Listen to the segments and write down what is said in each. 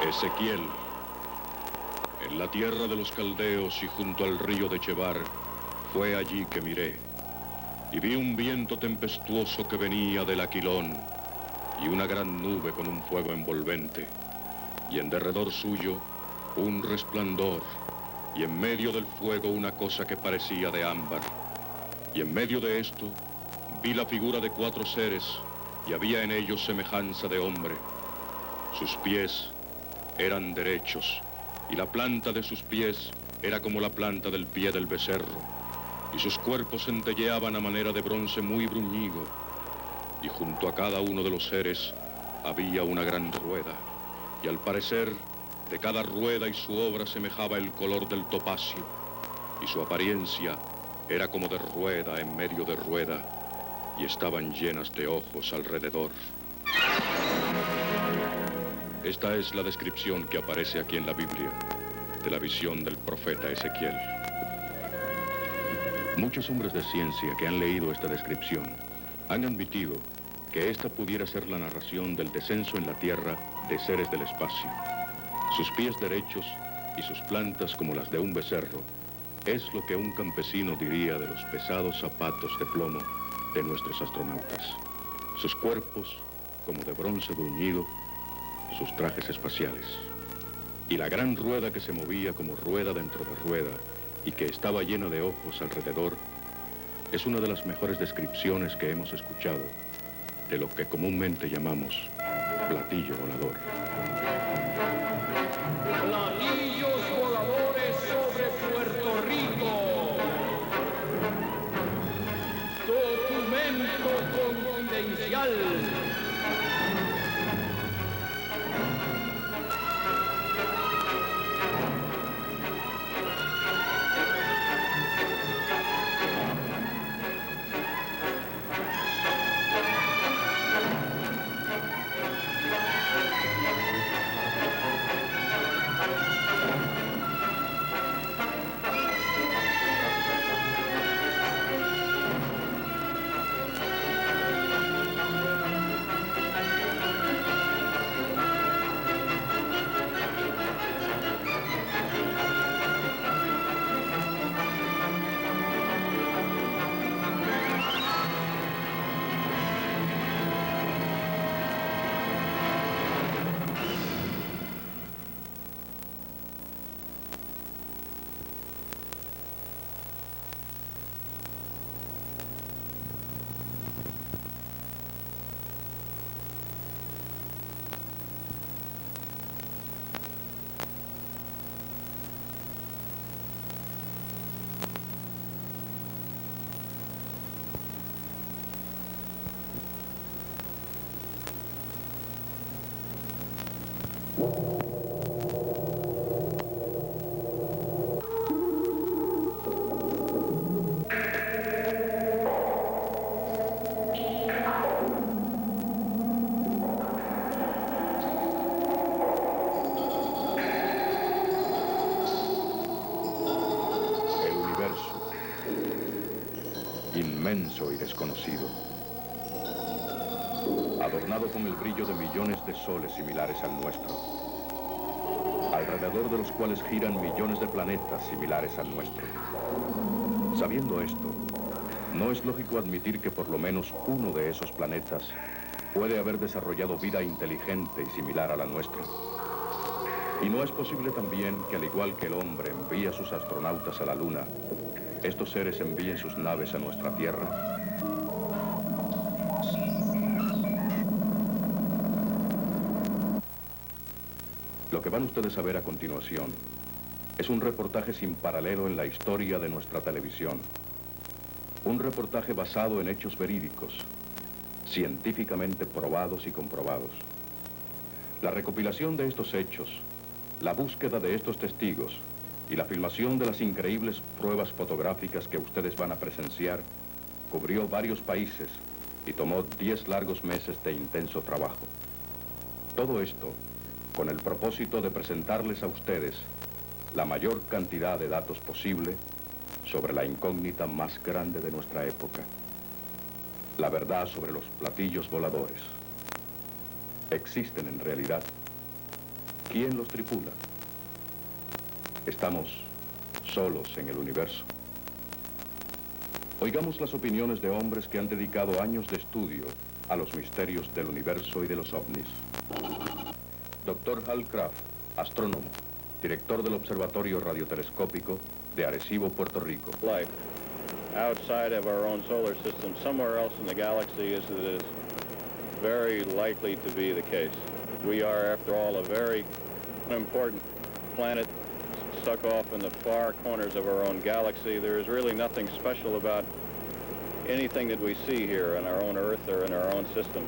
Ezequiel. En la tierra de los caldeos y junto al río de Chebar, fue allí que miré, y vi un viento tempestuoso que venía del Aquilón, y una gran nube con un fuego envolvente, y en derredor suyo un resplandor, y en medio del fuego una cosa que parecía de ámbar. Y en medio de esto vi la figura de 4 seres, y había en ellos semejanza de hombre. Sus pies eran derechos, y la planta de sus pies era como la planta del pie del becerro, y sus cuerpos centelleaban a manera de bronce muy bruñido, y junto a cada uno de los seres había una gran rueda, y al parecer de cada rueda y su obra semejaba el color del topacio, y su apariencia era como de rueda en medio de rueda, y estaban llenas de ojos alrededor. Esta es la descripción que aparece aquí en la Biblia de la visión del profeta Ezequiel. Muchos hombres de ciencia que han leído esta descripción han admitido que esta pudiera ser la narración del descenso en la tierra de seres del espacio. Sus pies derechos y sus plantas como las de un becerro es lo que un campesino diría de los pesados zapatos de plomo de nuestros astronautas. Sus cuerpos como de bronce bruñido, sus trajes espaciales. Y la gran rueda que se movía como rueda dentro de rueda y que estaba llena de ojos alrededor, es una de las mejores descripciones que hemos escuchado de lo que comúnmente llamamos platillo volador. Platillos voladores sobre Puerto Rico. Documento confidencial. Inmenso y desconocido, adornado con el brillo de millones de soles similares al nuestro, alrededor de los cuales giran millones de planetas similares al nuestro. Sabiendo esto, no es lógico admitir que por lo menos uno de esos planetas puede haber desarrollado vida inteligente y similar a la nuestra. Y no es posible también que al igual que el hombre envía sus astronautas a la Luna, estos seres envíen sus naves a nuestra Tierra. Lo que van ustedes a ver a continuación es un reportaje sin paralelo en la historia de nuestra televisión. Un reportaje basado en hechos verídicos, científicamente probados y comprobados. La recopilación de estos hechos, la búsqueda de estos testigos y la filmación de las increíbles pruebas fotográficas que ustedes van a presenciar cubrió varios países y tomó 10 largos meses de intenso trabajo. Todo esto con el propósito de presentarles a ustedes la mayor cantidad de datos posible sobre la incógnita más grande de nuestra época, la verdad sobre los platillos voladores. ¿Existen en realidad? ¿Quién los tripula? ¿Estamos solos en el universo? Oigamos las opiniones de hombres que han dedicado años de estudio a los misterios del universo y de los ovnis. Dr. Hal Craft, astrónomo, director del Observatorio Radiotelescópico de Arecibo, Puerto Rico. Life outside of our own solar system, somewhere else in the galaxy, is very likely to be the case. We are, after all, a very important planet stuck off in the far corners of our own galaxy. There is really nothing special about anything that we see here on our own Earth or in our own system.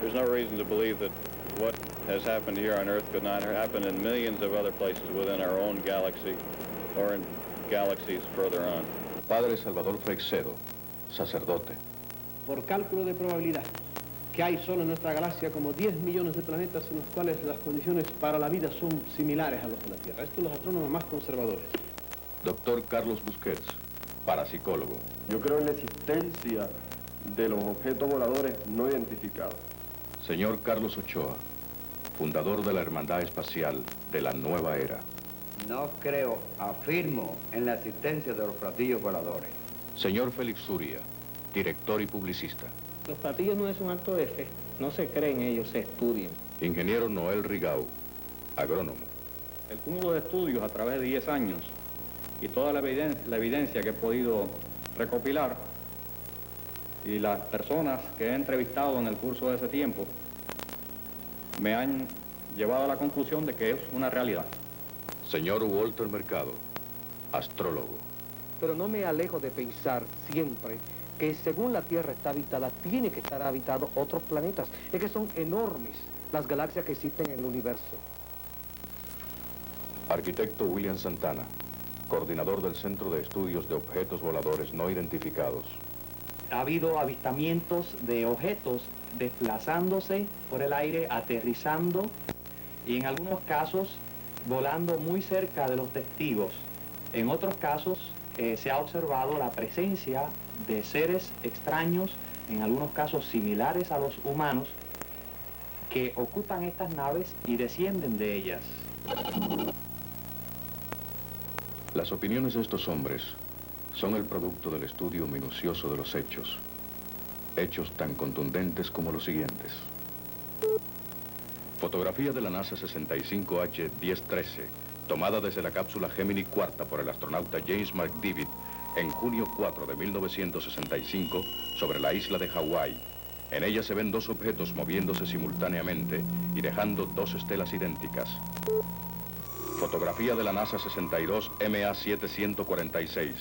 There's no reason to believe that what has happened here on Earth could not happen in millions of other places within our own galaxy or in galaxies further on. Padre Salvador Freixedo, sacerdote. Por cálculo de probabilidad, que hay solo en nuestra galaxia como 10 millones de planetas en los cuales las condiciones para la vida son similares a los de la Tierra. Estos son los astrónomos más conservadores. Doctor Carlos Busquets, parapsicólogo. Yo creo en la existencia de los objetos voladores no identificados. Señor Carlos Ochoa, fundador de la Hermandad Espacial de la Nueva Era. No creo, afirmo en la existencia de los platillos voladores. Señor Félix Zuria, director y publicista. Los platillos no es un acto de fe, no se creen ellos, se estudian. Ingeniero Noel Rigau, agrónomo. El cúmulo de estudios a través de 10 años y toda la evidencia que he podido recopilar y las personas que he entrevistado en el curso de ese tiempo me han llevado a la conclusión de que es una realidad. Señor Walter Mercado, astrólogo. Pero no me alejo de pensar siempre que según la Tierra está habitada, tiene que estar habitado otros planetas. Es que son enormes las galaxias que existen en el universo. Arquitecto William Santana, coordinador del Centro de Estudios de Objetos Voladores No Identificados. Ha habido avistamientos de objetos desplazándose por el aire, aterrizando y en algunos casos volando muy cerca de los testigos. En otros casos se ha observado la presencia de seres extraños, en algunos casos similares a los humanos, que ocupan estas naves y descienden de ellas. Las opiniones de estos hombres son el producto del estudio minucioso de los hechos. Hechos tan contundentes como los siguientes. Fotografía de la NASA 65H1013, tomada desde la cápsula Gemini cuarta por el astronauta James McDivitt en junio 4 de 1965 sobre la isla de Hawái. En ella se ven dos objetos moviéndose simultáneamente y dejando dos estelas idénticas. Fotografía de la NASA 62 MA746,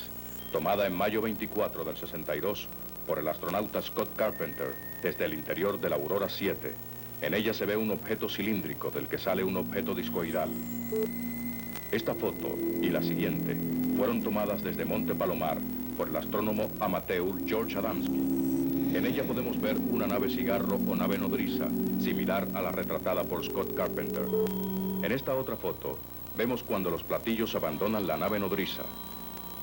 tomada en mayo 24 del 62 por el astronauta Scott Carpenter desde el interior de la Aurora 7. En ella se ve un objeto cilíndrico del que sale un objeto discoidal. Esta foto y la siguiente fueron tomadas desde Monte Palomar por el astrónomo amateur George Adamski. En ella podemos ver una nave cigarro o nave nodriza, similar a la retratada por Scott Carpenter. En esta otra foto vemos cuando los platillos abandonan la nave nodriza.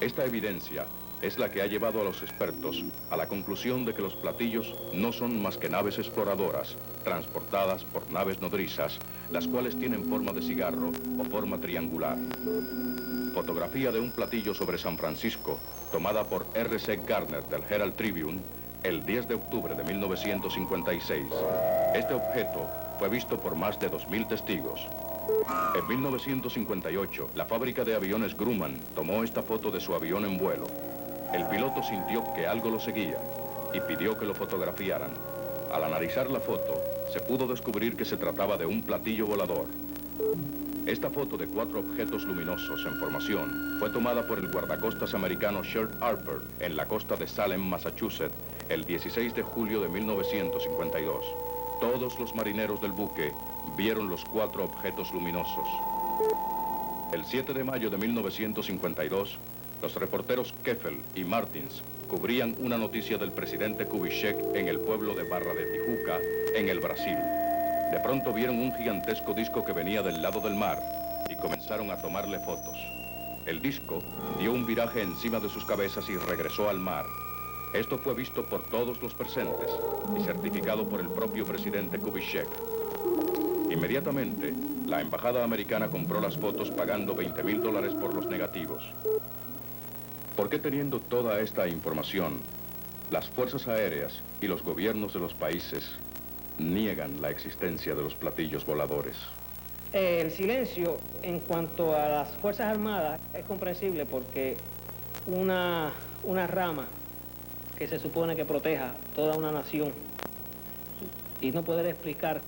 Esta evidencia es la que ha llevado a los expertos a la conclusión de que los platillos no son más que naves exploradoras, transportadas por naves nodrizas, las cuales tienen forma de cigarro o forma triangular. Fotografía de un platillo sobre San Francisco, tomada por R.C. Gardner del Herald Tribune, el 10 de octubre de 1956. Este objeto fue visto por más de 2.000 testigos. En 1958, la fábrica de aviones Grumman tomó esta foto de su avión en vuelo. El piloto sintió que algo lo seguía y pidió que lo fotografiaran. Al analizar la foto, se pudo descubrir que se trataba de un platillo volador. Esta foto de 4 objetos luminosos en formación fue tomada por el guardacostas americano Shert Harper en la costa de Salem, Massachusetts, el 16 de julio de 1952. Todos los marineros del buque vieron los 4 objetos luminosos. El 7 de mayo de 1952, los reporteros Keffel y Martins cubrían una noticia del presidente Kubitschek en el pueblo de Barra de Tijuca, en el Brasil. De pronto vieron un gigantesco disco que venía del lado del mar y comenzaron a tomarle fotos. El disco dio un viraje encima de sus cabezas y regresó al mar. Esto fue visto por todos los presentes y certificado por el propio presidente Kubitschek. Inmediatamente, La embajada americana compró las fotos pagando $20,000 por los negativos. ¿Por qué, teniendo toda esta información, las fuerzas aéreas y los gobiernos de los países niegan la existencia de los platillos voladores? El silencio en cuanto a las Fuerzas Armadas es comprensible porque una rama que se supone que proteja toda una nación y no poder explicar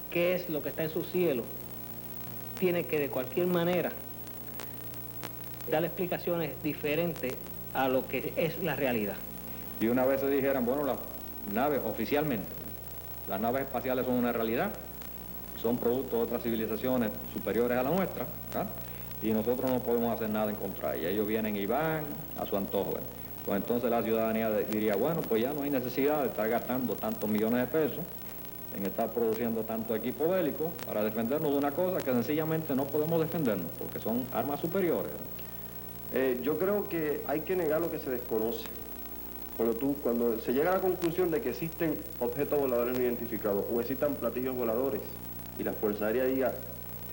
qué es lo que está en su cielo, tiene que de cualquier manera dar explicaciones diferentes a lo que es la realidad. Y una vez se dijeran, bueno, las naves oficialmente, las naves espaciales son una realidad, son producto de otras civilizaciones superiores a la nuestra, ¿verdad? Y nosotros no podemos hacer nada en contra de ellas. Ellos vienen y van a su antojo, ¿verdad? Pues entonces la ciudadanía diría, bueno, pues ya no hay necesidad de estar gastando tantos millones de pesos en estar produciendo tanto equipo bélico para defendernos de una cosa que sencillamente no podemos defendernos, porque son armas superiores, ¿verdad? Yo creo que hay que negar lo que se desconoce. Cuando se llega a la conclusión de que existen objetos voladores no identificados o existan platillos voladores y la Fuerza Aérea diga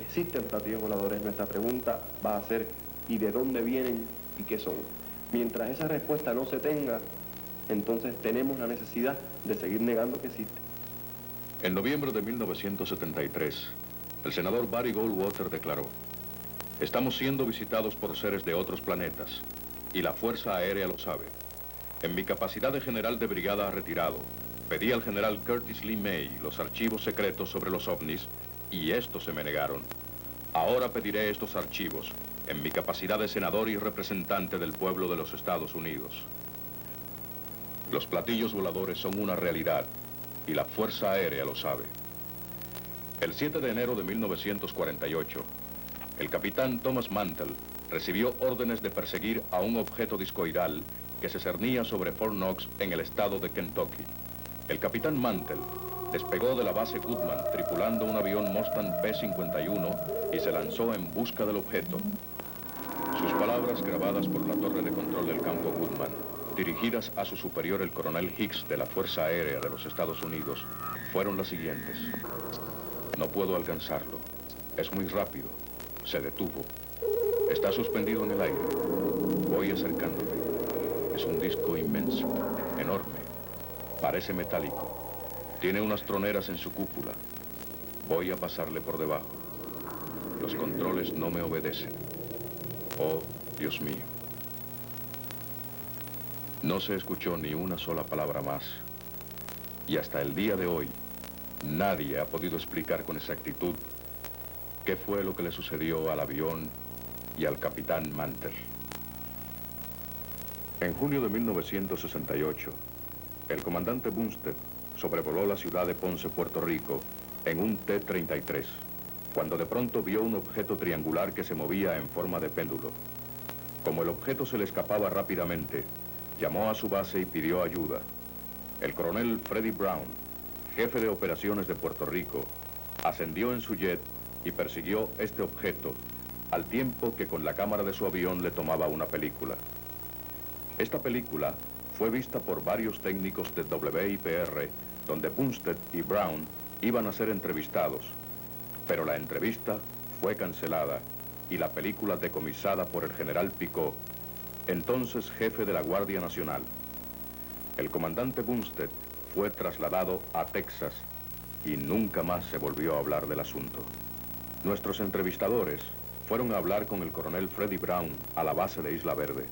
existen platillos voladores, nuestra pregunta va a ser ¿y de dónde vienen y qué son? Mientras esa respuesta no se tenga, entonces tenemos la necesidad de seguir negando que existen. En noviembre de 1973, el senador Barry Goldwater declaró: estamos siendo visitados por seres de otros planetas, y la Fuerza Aérea lo sabe. En mi capacidad de general de brigada retirado, pedí al general Curtis Lee May los archivos secretos sobre los ovnis, y estos se me negaron. Ahora pediré estos archivos, en mi capacidad de senador y representante del pueblo de los Estados Unidos. Los platillos voladores son una realidad, y la Fuerza Aérea lo sabe. El 7 de enero de 1948, el capitán Thomas Mantell recibió órdenes de perseguir a un objeto discoidal que se cernía sobre Fort Knox en el estado de Kentucky. El capitán Mantell despegó de la base Goodman tripulando un avión Mustang P-51 y se lanzó en busca del objeto. Sus palabras, grabadas por la torre de control del campo Goodman, dirigidas a su superior, el coronel Hicks de la Fuerza Aérea de los Estados Unidos, fueron las siguientes: no puedo alcanzarlo. Es muy rápido. Se detuvo. Está suspendido en el aire. Voy acercándome. Es un disco inmenso, enorme. Parece metálico. Tiene unas troneras en su cúpula. Voy a pasarle por debajo. Los controles no me obedecen. Oh, Dios mío. No se escuchó ni una sola palabra más. Y hasta el día de hoy, nadie ha podido explicar con exactitud qué fue lo que le sucedió al avión y al capitán Mantell. En junio de 1968, el comandante Bumstead sobrevoló la ciudad de Ponce, Puerto Rico, en un T-33, cuando de pronto vio un objeto triangular que se movía en forma de péndulo. Como el objeto se le escapaba rápidamente, llamó a su base y pidió ayuda. El coronel Freddie Brown, jefe de operaciones de Puerto Rico, ascendió en su jet y persiguió este objeto, al tiempo que con la cámara de su avión le tomaba una película. Esta película fue vista por varios técnicos de WIPR, donde Bumstead y Brown iban a ser entrevistados, pero la entrevista fue cancelada y la película decomisada por el general Picot, entonces jefe de la Guardia Nacional. El comandante Bumstead fue trasladado a Texas y nunca más se volvió a hablar del asunto. Nuestros entrevistadores fueron a hablar con el coronel Freddie Brown a la base de Isla Verde.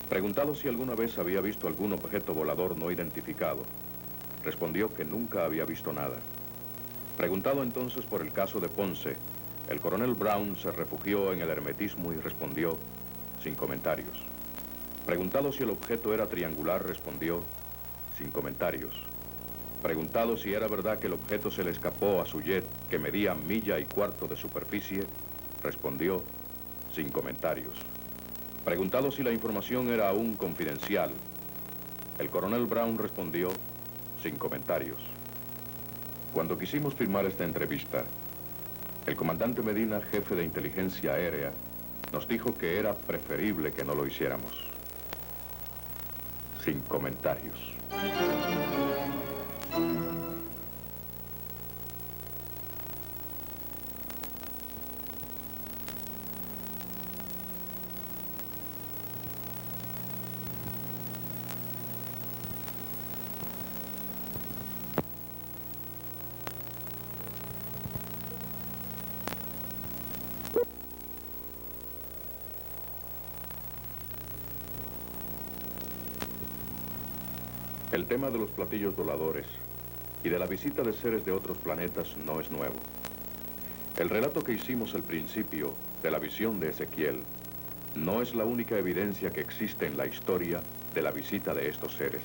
Preguntado si alguna vez había visto algún objeto volador no identificado, respondió que nunca había visto nada. Preguntado entonces por el caso de Ponce, el coronel Brown se refugió en el hermetismo y respondió sin comentarios. Preguntado si el objeto era triangular, respondió sin comentarios. Preguntado si era verdad que el objeto se le escapó a su jet, que medía 1,25 millas de superficie, respondió sin comentarios. Preguntado si la información era aún confidencial, el coronel Brown respondió sin comentarios. Cuando quisimos firmar esta entrevista, el comandante Medina, jefe de inteligencia aérea, nos dijo que era preferible que no lo hiciéramos. Sin comentarios. El tema de los platillos voladores y de la visita de seres de otros planetas no es nuevo. El relato que hicimos al principio de la visión de Ezequiel no es la única evidencia que existe en la historia de la visita de estos seres.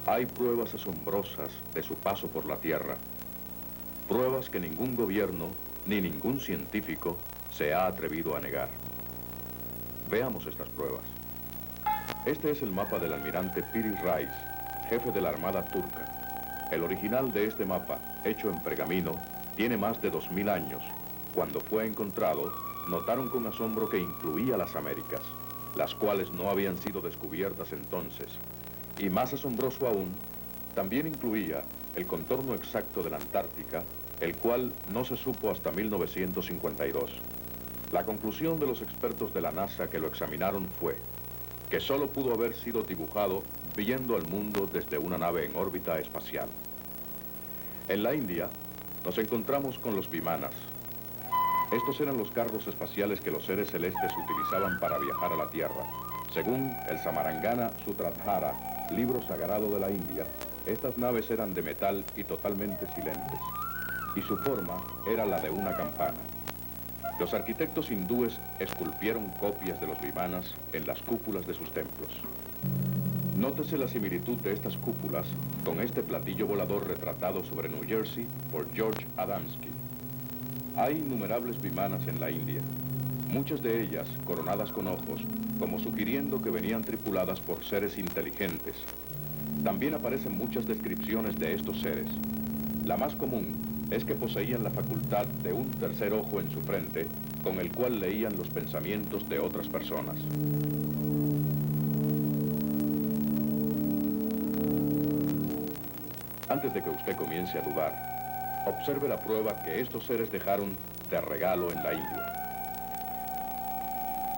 Hay pruebas asombrosas de su paso por la Tierra, pruebas que ningún gobierno ni ningún científico se ha atrevido a negar. Veamos estas pruebas. Este es el mapa del almirante Piri Reis, jefe de la Armada turca. El original de este mapa, hecho en pergamino, tiene más de 2000 años. Cuando fue encontrado, notaron con asombro que incluía las Américas, las cuales no habían sido descubiertas entonces. Y más asombroso aún, también incluía el contorno exacto de la Antártica, el cual no se supo hasta 1952. La conclusión de los expertos de la NASA que lo examinaron fue que solo pudo haber sido dibujado viendo al mundo desde una nave en órbita espacial. En la India nos encontramos con los vimanas. Estos eran los carros espaciales que los seres celestes utilizaban para viajar a la Tierra. Según el Samarangana Sutradhara, libro sagrado de la India, estas naves eran de metal y totalmente silentes, y su forma era la de una campana. Los arquitectos hindúes esculpieron copias de los vimanas en las cúpulas de sus templos. Nótese la similitud de estas cúpulas con este platillo volador retratado sobre New Jersey por George Adamski. Hay innumerables vimanas en la India, muchas de ellas coronadas con ojos, como sugiriendo que venían tripuladas por seres inteligentes. También aparecen muchas descripciones de estos seres. La más común es que poseían la facultad de un tercer ojo en su frente, con el cual leían los pensamientos de otras personas. Antes de que usted comience a dudar, observe la prueba que estos seres dejaron de regalo en la India.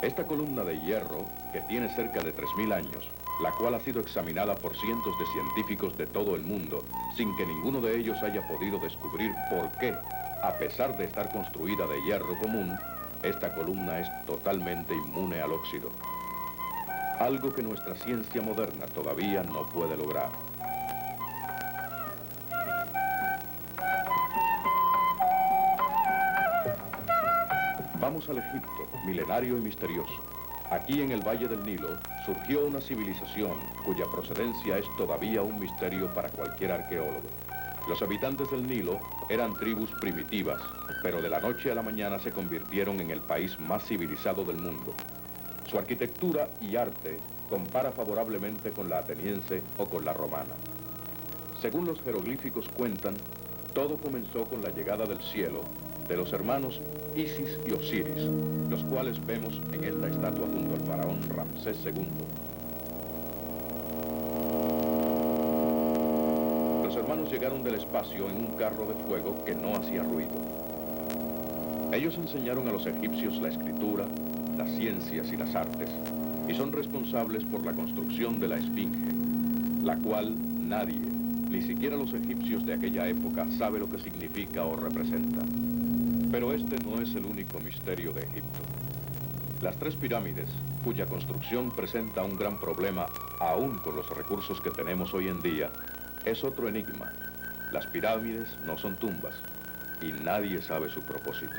Esta columna de hierro, que tiene cerca de 3000 años, la cual ha sido examinada por cientos de científicos de todo el mundo, sin que ninguno de ellos haya podido descubrir por qué, a pesar de estar construida de hierro común, esta columna es totalmente inmune al óxido. Algo que nuestra ciencia moderna todavía no puede lograr. Vamos al Egipto, milenario y misterioso. Aquí en el Valle del Nilo surgió una civilización cuya procedencia es todavía un misterio para cualquier arqueólogo. Los habitantes del Nilo eran tribus primitivas, pero de la noche a la mañana se convirtieron en el país más civilizado del mundo. Su arquitectura y arte compara favorablemente con la ateniense o con la romana. Según los jeroglíficos cuentan, todo comenzó con la llegada del cielo de los hermanos Isis y Osiris, los cuales vemos en esta estatua junto al faraón Ramsés II. Los hermanos llegaron del espacio en un carro de fuego que no hacía ruido. Ellos enseñaron a los egipcios la escritura, las ciencias y las artes, y son responsables por la construcción de la Esfinge, la cual nadie, ni siquiera los egipcios de aquella época, sabe lo que significa o representa. Pero este no es el único misterio de Egipto. Las 3 pirámides, cuya construcción presenta un gran problema, aún con los recursos que tenemos hoy en día, es otro enigma. Las pirámides no son tumbas, y nadie sabe su propósito.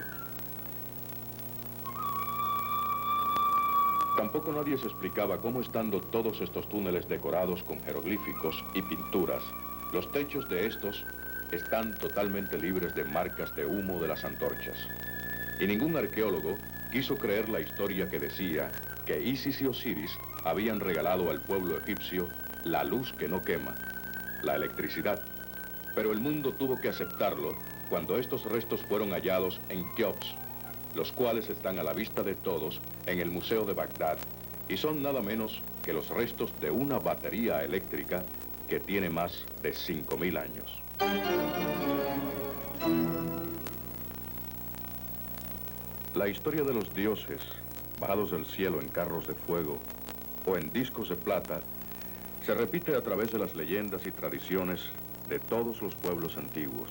Tampoco nadie se explicaba cómo, estando todos estos túneles decorados con jeroglíficos y pinturas, los techos de estos están totalmente libres de marcas de humo de las antorchas. Y ningún arqueólogo quiso creer la historia que decía que Isis y Osiris habían regalado al pueblo egipcio la luz que no quema, la electricidad. Pero el mundo tuvo que aceptarlo cuando estos restos fueron hallados en Keops, los cuales están a la vista de todos en el Museo de Bagdad, y son nada menos que los restos de una batería eléctrica que tiene más de 5000 años. La historia de los dioses bajados del cielo en carros de fuego o en discos de plata se repite a través de las leyendas y tradiciones de todos los pueblos antiguos.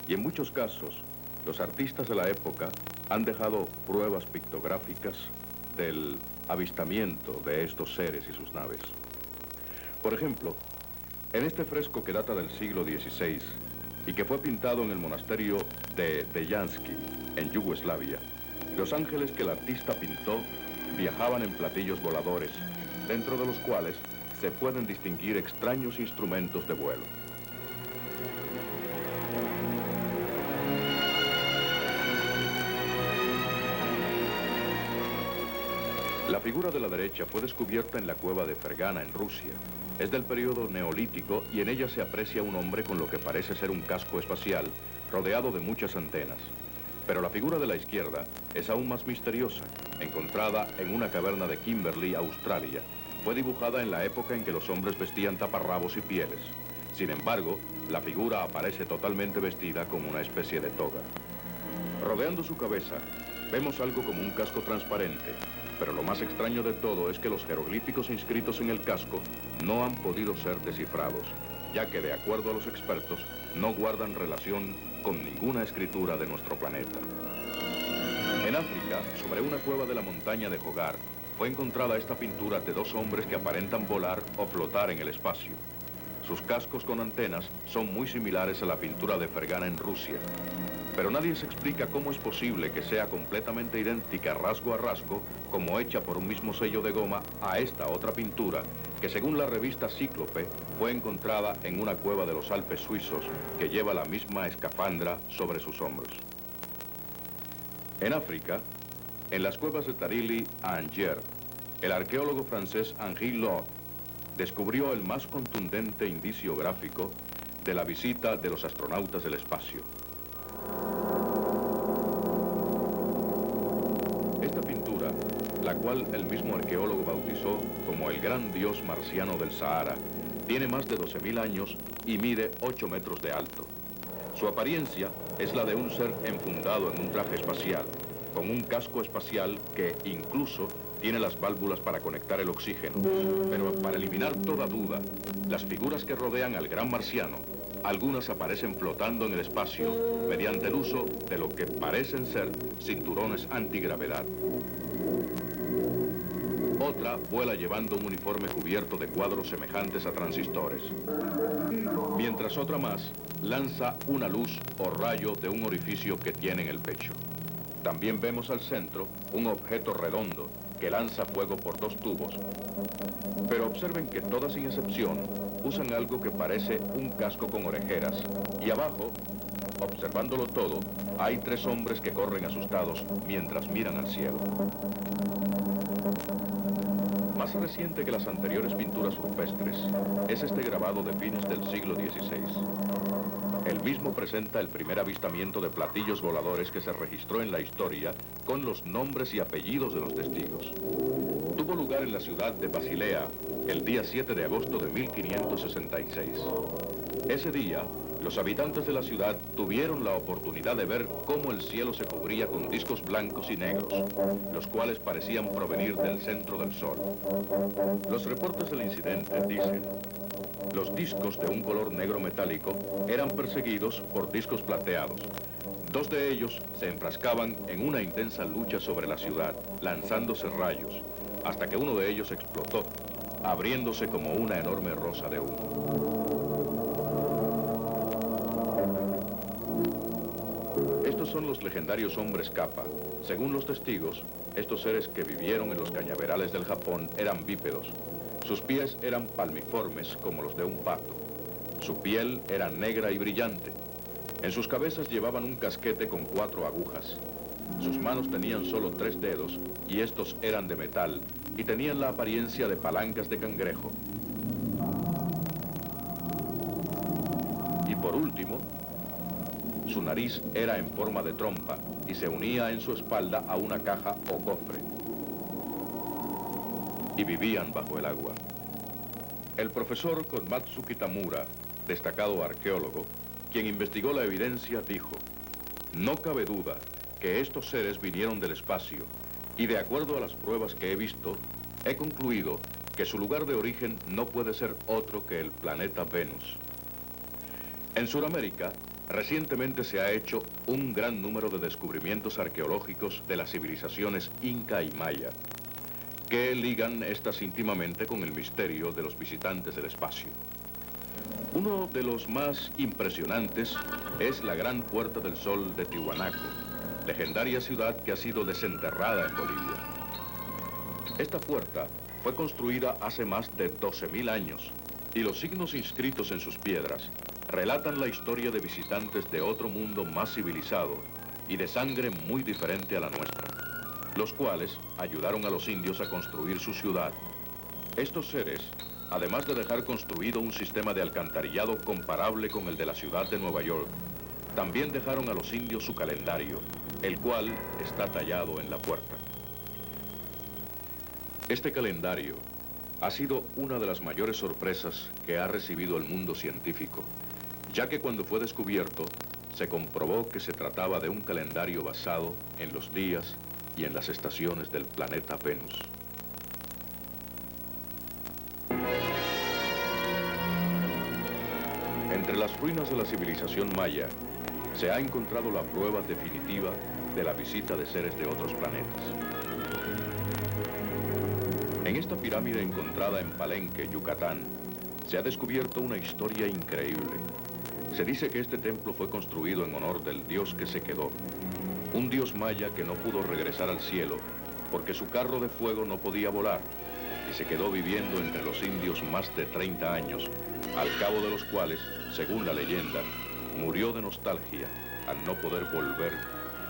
Y en muchos casos, los artistas de la época han dejado pruebas pictográficas del avistamiento de estos seres y sus naves. Por ejemplo, en este fresco que data del siglo XVI y que fue pintado en el monasterio de Dejansky, en Yugoslavia, los ángeles que el artista pintó viajaban en platillos voladores, dentro de los cuales se pueden distinguir extraños instrumentos de vuelo. La figura de la derecha fue descubierta en la cueva de Fergana, en Rusia. Es del periodo neolítico y en ella se aprecia un hombre con lo que parece ser un casco espacial, rodeado de muchas antenas. Pero la figura de la izquierda es aún más misteriosa, encontrada en una caverna de Kimberley, Australia. Fue dibujada en la época en que los hombres vestían taparrabos y pieles. Sin embargo, la figura aparece totalmente vestida como una especie de toga. Rodeando su cabeza, vemos algo como un casco transparente, pero lo más extraño de todo es que los jeroglíficos inscritos en el casco no han podido ser descifrados, ya que de acuerdo a los expertos, no guardan relación con ninguna escritura de nuestro planeta. En África, sobre una cueva de la montaña de Hogar, fue encontrada esta pintura de dos hombres que aparentan volar o flotar en el espacio. Sus cascos con antenas son muy similares a la pintura de Fergana en Rusia, pero nadie se explica cómo es posible que sea completamente idéntica rasgo a rasgo, como hecha por un mismo sello de goma, a esta otra pintura, que según la revista Cíclope, fue encontrada en una cueva de los Alpes suizos, que lleva la misma escafandra sobre sus hombros. En África, en las cuevas de Tarili a Angers, el arqueólogo francés Henri Lord descubrió el más contundente indicio gráfico de la visita de los astronautas del espacio. Esta pintura, la cual el mismo arqueólogo bautizó como el gran dios marciano del Sahara, tiene más de 12.000 años y mide 8 metros de alto. Su apariencia es la de un ser enfundado en un traje espacial, con un casco espacial que incluso tiene las válvulas para conectar el oxígeno. Pero para eliminar toda duda, las figuras que rodean al gran marciano, algunas aparecen flotando en el espacio mediante el uso de lo que parecen ser cinturones antigravedad. Otra vuela llevando un uniforme cubierto de cuadros semejantes a transistores, mientras otra más lanza una luz o rayo de un orificio que tiene en el pecho. También vemos al centro un objeto redondo que lanza fuego por dos tubos. Pero observen que todas sin excepción usan algo que parece un casco con orejeras. Y abajo, observándolo todo, hay 3 hombres que corren asustados mientras miran al cielo. Más reciente que las anteriores pinturas rupestres es este grabado de fines del siglo XVI. El mismo presenta el primer avistamiento de platillos voladores que se registró en la historia con los nombres y apellidos de los testigos. Tuvo lugar en la ciudad de Basilea el día 7 de agosto de 1566. Ese día, los habitantes de la ciudad tuvieron la oportunidad de ver cómo el cielo se cubría con discos blancos y negros, los cuales parecían provenir del centro del sol. Los reportes del incidente dicen: los discos de un color negro metálico eran perseguidos por discos plateados. 2 de ellos se enfrascaban en una intensa lucha sobre la ciudad, lanzándose rayos, hasta que uno de ellos explotó, abriéndose como una enorme rosa de humo. Estos son los legendarios hombres capa. Según los testigos, estos seres que vivieron en los cañaverales del Japón eran bípedos. Sus pies eran palmiformes como los de un pato. Su piel era negra y brillante. En sus cabezas llevaban un casquete con 4 agujas. Sus manos tenían solo 3 dedos y estos eran de metal y tenían la apariencia de palancas de cangrejo. Y por último, su nariz era en forma de trompa y se unía en su espalda a una caja o cofre. Y vivían bajo el agua. El profesor Komatsu Kitamura, destacado arqueólogo, quien investigó la evidencia, dijo: no cabe duda que estos seres vinieron del espacio y de acuerdo a las pruebas que he visto, he concluido que su lugar de origen no puede ser otro que el planeta Venus. En Sudamérica, recientemente se ha hecho un gran número de descubrimientos arqueológicos de las civilizaciones Inca y Maya, que ligan estas íntimamente con el misterio de los visitantes del espacio. Uno de los más impresionantes es la Gran Puerta del Sol de Tiwanaku, legendaria ciudad que ha sido desenterrada en Bolivia. Esta puerta fue construida hace más de 12.000 años y los signos inscritos en sus piedras relatan la historia de visitantes de otro mundo más civilizado y de sangre muy diferente a la nuestra, los cuales ayudaron a los indios a construir su ciudad. Estos seres, además de dejar construido un sistema de alcantarillado comparable con el de la ciudad de Nueva York, también dejaron a los indios su calendario, el cual está tallado en la puerta. Este calendario ha sido una de las mayores sorpresas que ha recibido el mundo científico, ya que cuando fue descubierto, se comprobó que se trataba de un calendario basado en los días y en las estaciones del planeta Venus. Entre las ruinas de la civilización maya, se ha encontrado la prueba definitiva de la visita de seres de otros planetas. En esta pirámide encontrada en Palenque, Yucatán, se ha descubierto una historia increíble. Se dice que este templo fue construido en honor del dios que se quedó, un dios maya que no pudo regresar al cielo porque su carro de fuego no podía volar y se quedó viviendo entre los indios más de 30 años, al cabo de los cuales, según la leyenda, murió de nostalgia al no poder volver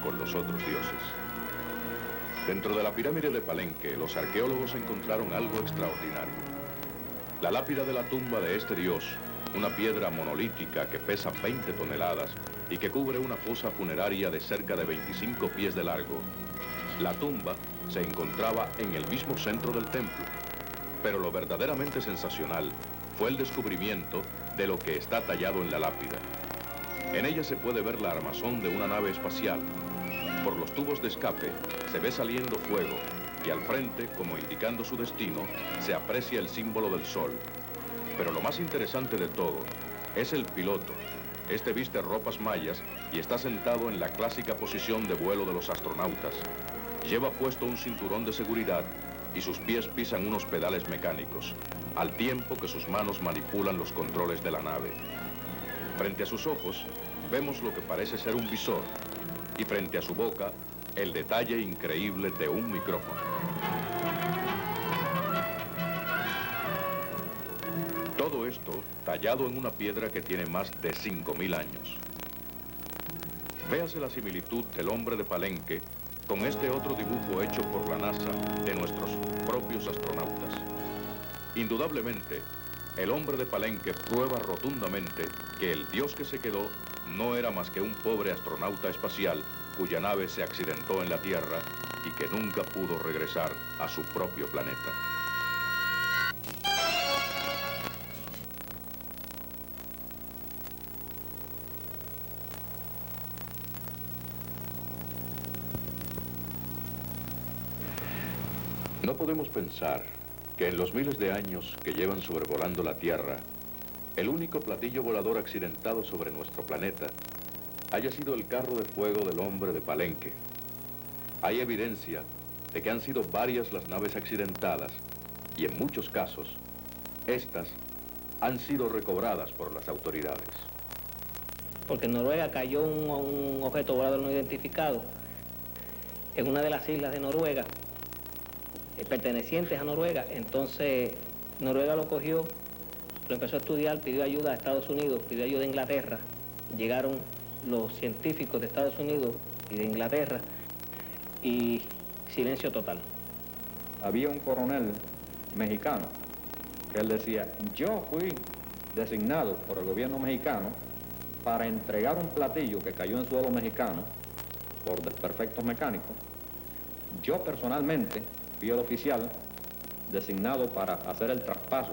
con los otros dioses. Dentro de la pirámide de Palenque, los arqueólogos encontraron algo extraordinario. La lápida de la tumba de este dios, una piedra monolítica que pesa 20 toneladas y que cubre una fosa funeraria de cerca de 25 pies de largo. La tumba se encontraba en el mismo centro del templo, pero lo verdaderamente sensacional fue el descubrimiento de lo que está tallado en la lápida. En ella se puede ver la armazón de una nave espacial. Por los tubos de escape se ve saliendo fuego y al frente, como indicando su destino, se aprecia el símbolo del sol. Pero lo más interesante de todo es el piloto. Este viste ropas mayas y está sentado en la clásica posición de vuelo de los astronautas. Lleva puesto un cinturón de seguridad y sus pies pisan unos pedales mecánicos, al tiempo que sus manos manipulan los controles de la nave. Frente a sus ojos vemos lo que parece ser un visor y frente a su boca el detalle increíble de un micrófono. Todo esto tallado en una piedra que tiene más de 5.000 años. Véase la similitud del hombre de Palenque con este otro dibujo hecho por la NASA de nuestros propios astronautas. Indudablemente, el hombre de Palenque prueba rotundamente que el dios que se quedó no era más que un pobre astronauta espacial cuya nave se accidentó en la Tierra y que nunca pudo regresar a su propio planeta. No podemos pensar que en los miles de años que llevan sobrevolando la Tierra, el único platillo volador accidentado sobre nuestro planeta haya sido el carro de fuego del hombre de Palenque. Hay evidencia de que han sido varias las naves accidentadas y en muchos casos, estas han sido recobradas por las autoridades. Porque en Noruega cayó un objeto volador no identificado en una de las islas de Noruega, pertenecientes a Noruega. Entonces Noruega lo cogió, lo empezó a estudiar, pidió ayuda a Estados Unidos, pidió ayuda a Inglaterra. Llegaron los científicos de Estados Unidos y de Inglaterra y silencio total. Había un coronel mexicano que él decía: yo fui designado por el gobierno mexicano para entregar un platillo que cayó en suelo mexicano por desperfectos mecánicos. Yo personalmente fui el oficial designado para hacer el traspaso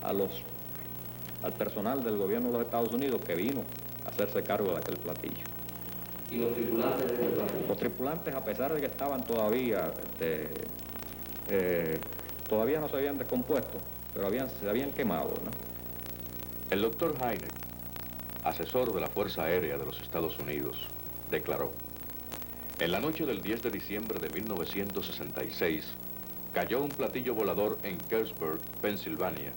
al personal del gobierno de los Estados Unidos que vino a hacerse cargo de aquel platillo. ¿Y los tripulantes de este platillo? Los tripulantes, a pesar de que estaban todavía, todavía no se habían descompuesto, pero se habían quemado, ¿no? El doctor Hynek, asesor de la Fuerza Aérea de los Estados Unidos, declaró: en la noche del 10 de diciembre de 1966, Cayó un platillo volador en Kersburg, Pensilvania.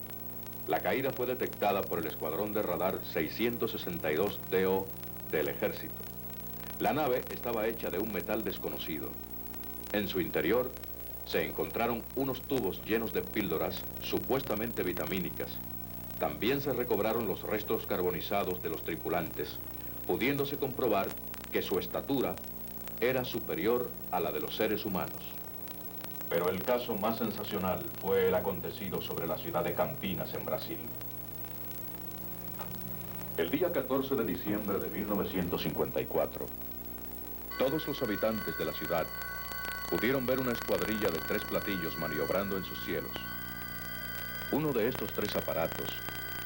La caída fue detectada por el escuadrón de radar 662DO del ejército. La nave estaba hecha de un metal desconocido. En su interior se encontraron unos tubos llenos de píldoras supuestamente vitamínicas. También se recobraron los restos carbonizados de los tripulantes, pudiéndose comprobar que su estatura era superior a la de los seres humanos. Pero el caso más sensacional fue el acontecido sobre la ciudad de Campinas, en Brasil. El día 14 de diciembre de 1954, todos los habitantes de la ciudad pudieron ver una escuadrilla de 3 platillos maniobrando en sus cielos. Uno de estos 3 aparatos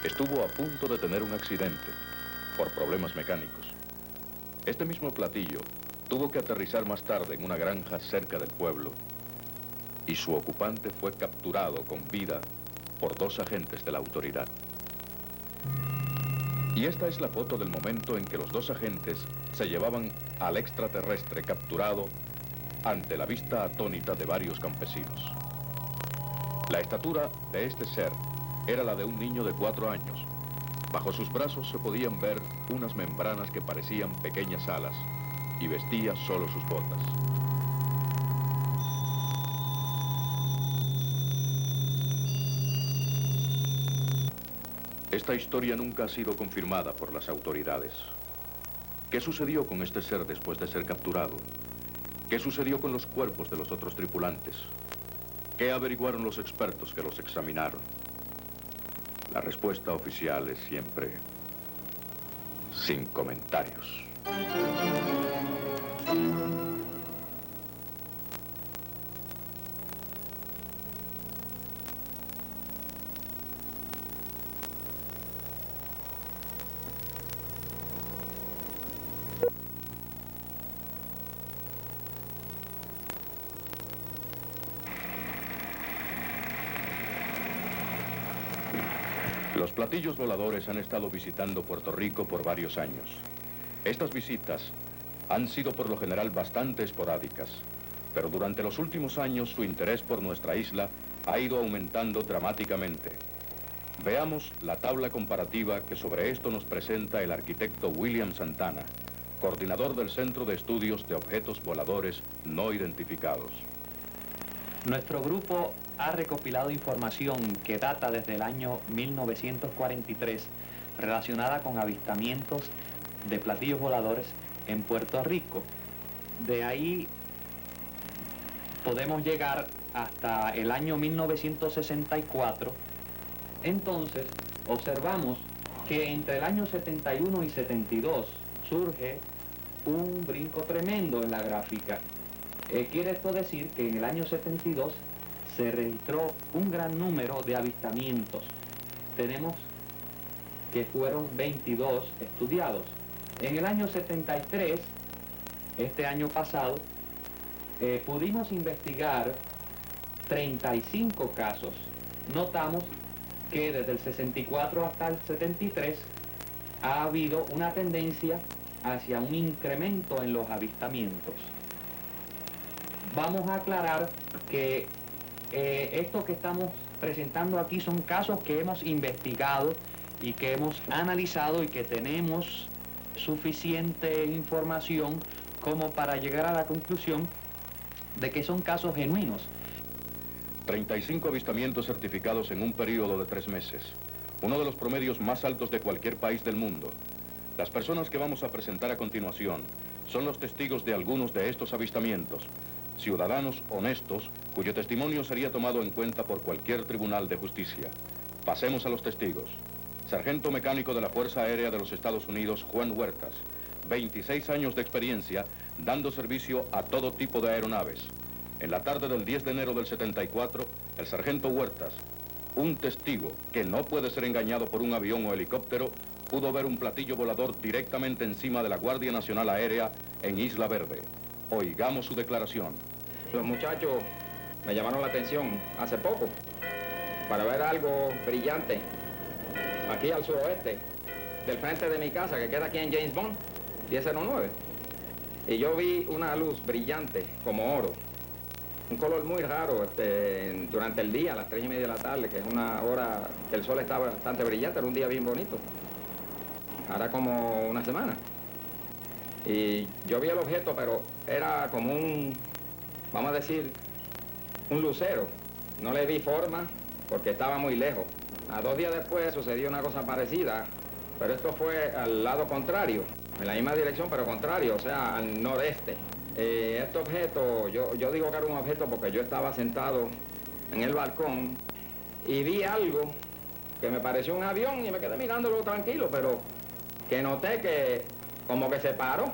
estuvo a punto de tener un accidente por problemas mecánicos. Este mismo platillo tuvo que aterrizar más tarde en una granja cerca del pueblo y su ocupante fue capturado con vida por 2 agentes de la autoridad. Y esta es la foto del momento en que los 2 agentes se llevaban al extraterrestre capturado ante la vista atónita de varios campesinos. La estatura de este ser era la de un niño de 4 años. Bajo sus brazos se podían ver unas membranas que parecían pequeñas alas y vestía solo sus botas. Esta historia nunca ha sido confirmada por las autoridades. ¿Qué sucedió con este ser después de ser capturado? ¿Qué sucedió con los cuerpos de los otros tripulantes? ¿Qué averiguaron los expertos que los examinaron? La respuesta oficial es siempre sin comentarios. Los platillos voladores han estado visitando Puerto Rico por varios años. Estas visitas han sido por lo general bastante esporádicas, pero durante los últimos años su interés por nuestra isla ha ido aumentando dramáticamente. Veamos la tabla comparativa que sobre esto nos presenta el arquitecto William Santana, coordinador del Centro de Estudios de Objetos Voladores No Identificados. Nuestro grupo ha recopilado información que data desde el año 1943 relacionada con avistamientos de platillos voladores en Puerto Rico. De ahí podemos llegar hasta el año 1964. Entonces, observamos que entre el año 71 y 72 surge un brinco tremendo en la gráfica. Quiere esto decir que en el año 72 se registró un gran número de avistamientos. Tenemos que fueron 22 estudiados. En el año 73, este año pasado, pudimos investigar 35 casos. Notamos que desde el 64 hasta el 73 ha habido una tendencia hacia un incremento en los avistamientos. Vamos a aclarar que esto que estamos presentando aquí son casos que hemos investigado y que hemos analizado y que tenemos suficiente información como para llegar a la conclusión de que son casos genuinos. 35 avistamientos certificados en un periodo de 3 meses, uno de los promedios más altos de cualquier país del mundo. Las personas que vamos a presentar a continuación son los testigos de algunos de estos avistamientos, ciudadanos honestos cuyo testimonio sería tomado en cuenta por cualquier tribunal de justicia. Pasemos a los testigos. Sargento mecánico de la Fuerza Aérea de los Estados Unidos, Juan Huertas, 26 años de experiencia dando servicio a todo tipo de aeronaves. En la tarde del 10 de enero del 74, el sargento Huertas, un testigo que no puede ser engañado por un avión o helicóptero, pudo ver un platillo volador directamente encima de la Guardia Nacional Aérea en Isla Verde. Oigamos su declaración. Los muchachos me llamaron la atención hace poco para ver algo brillante aquí al suroeste del frente de mi casa, que queda aquí en James Bond, 1009. Y yo vi una luz brillante como oro un color muy raro durante el día, a las 3:30 de la tarde, que es una hora que el sol estaba bastante brillante, era un día bien bonito. Ahora como una semana. Y yo vi el objeto, pero era como vamos a decir, un lucero. No le vi forma porque estaba muy lejos. A 2 días después sucedió una cosa parecida, pero esto fue al lado contrario, en la misma dirección, pero contrario, o sea, al noreste. Este objeto, yo digo que era un objeto porque yo estaba sentado en el balcón y vi algo que me pareció un avión y me quedé mirándolo tranquilo, pero que noté que como que se paró.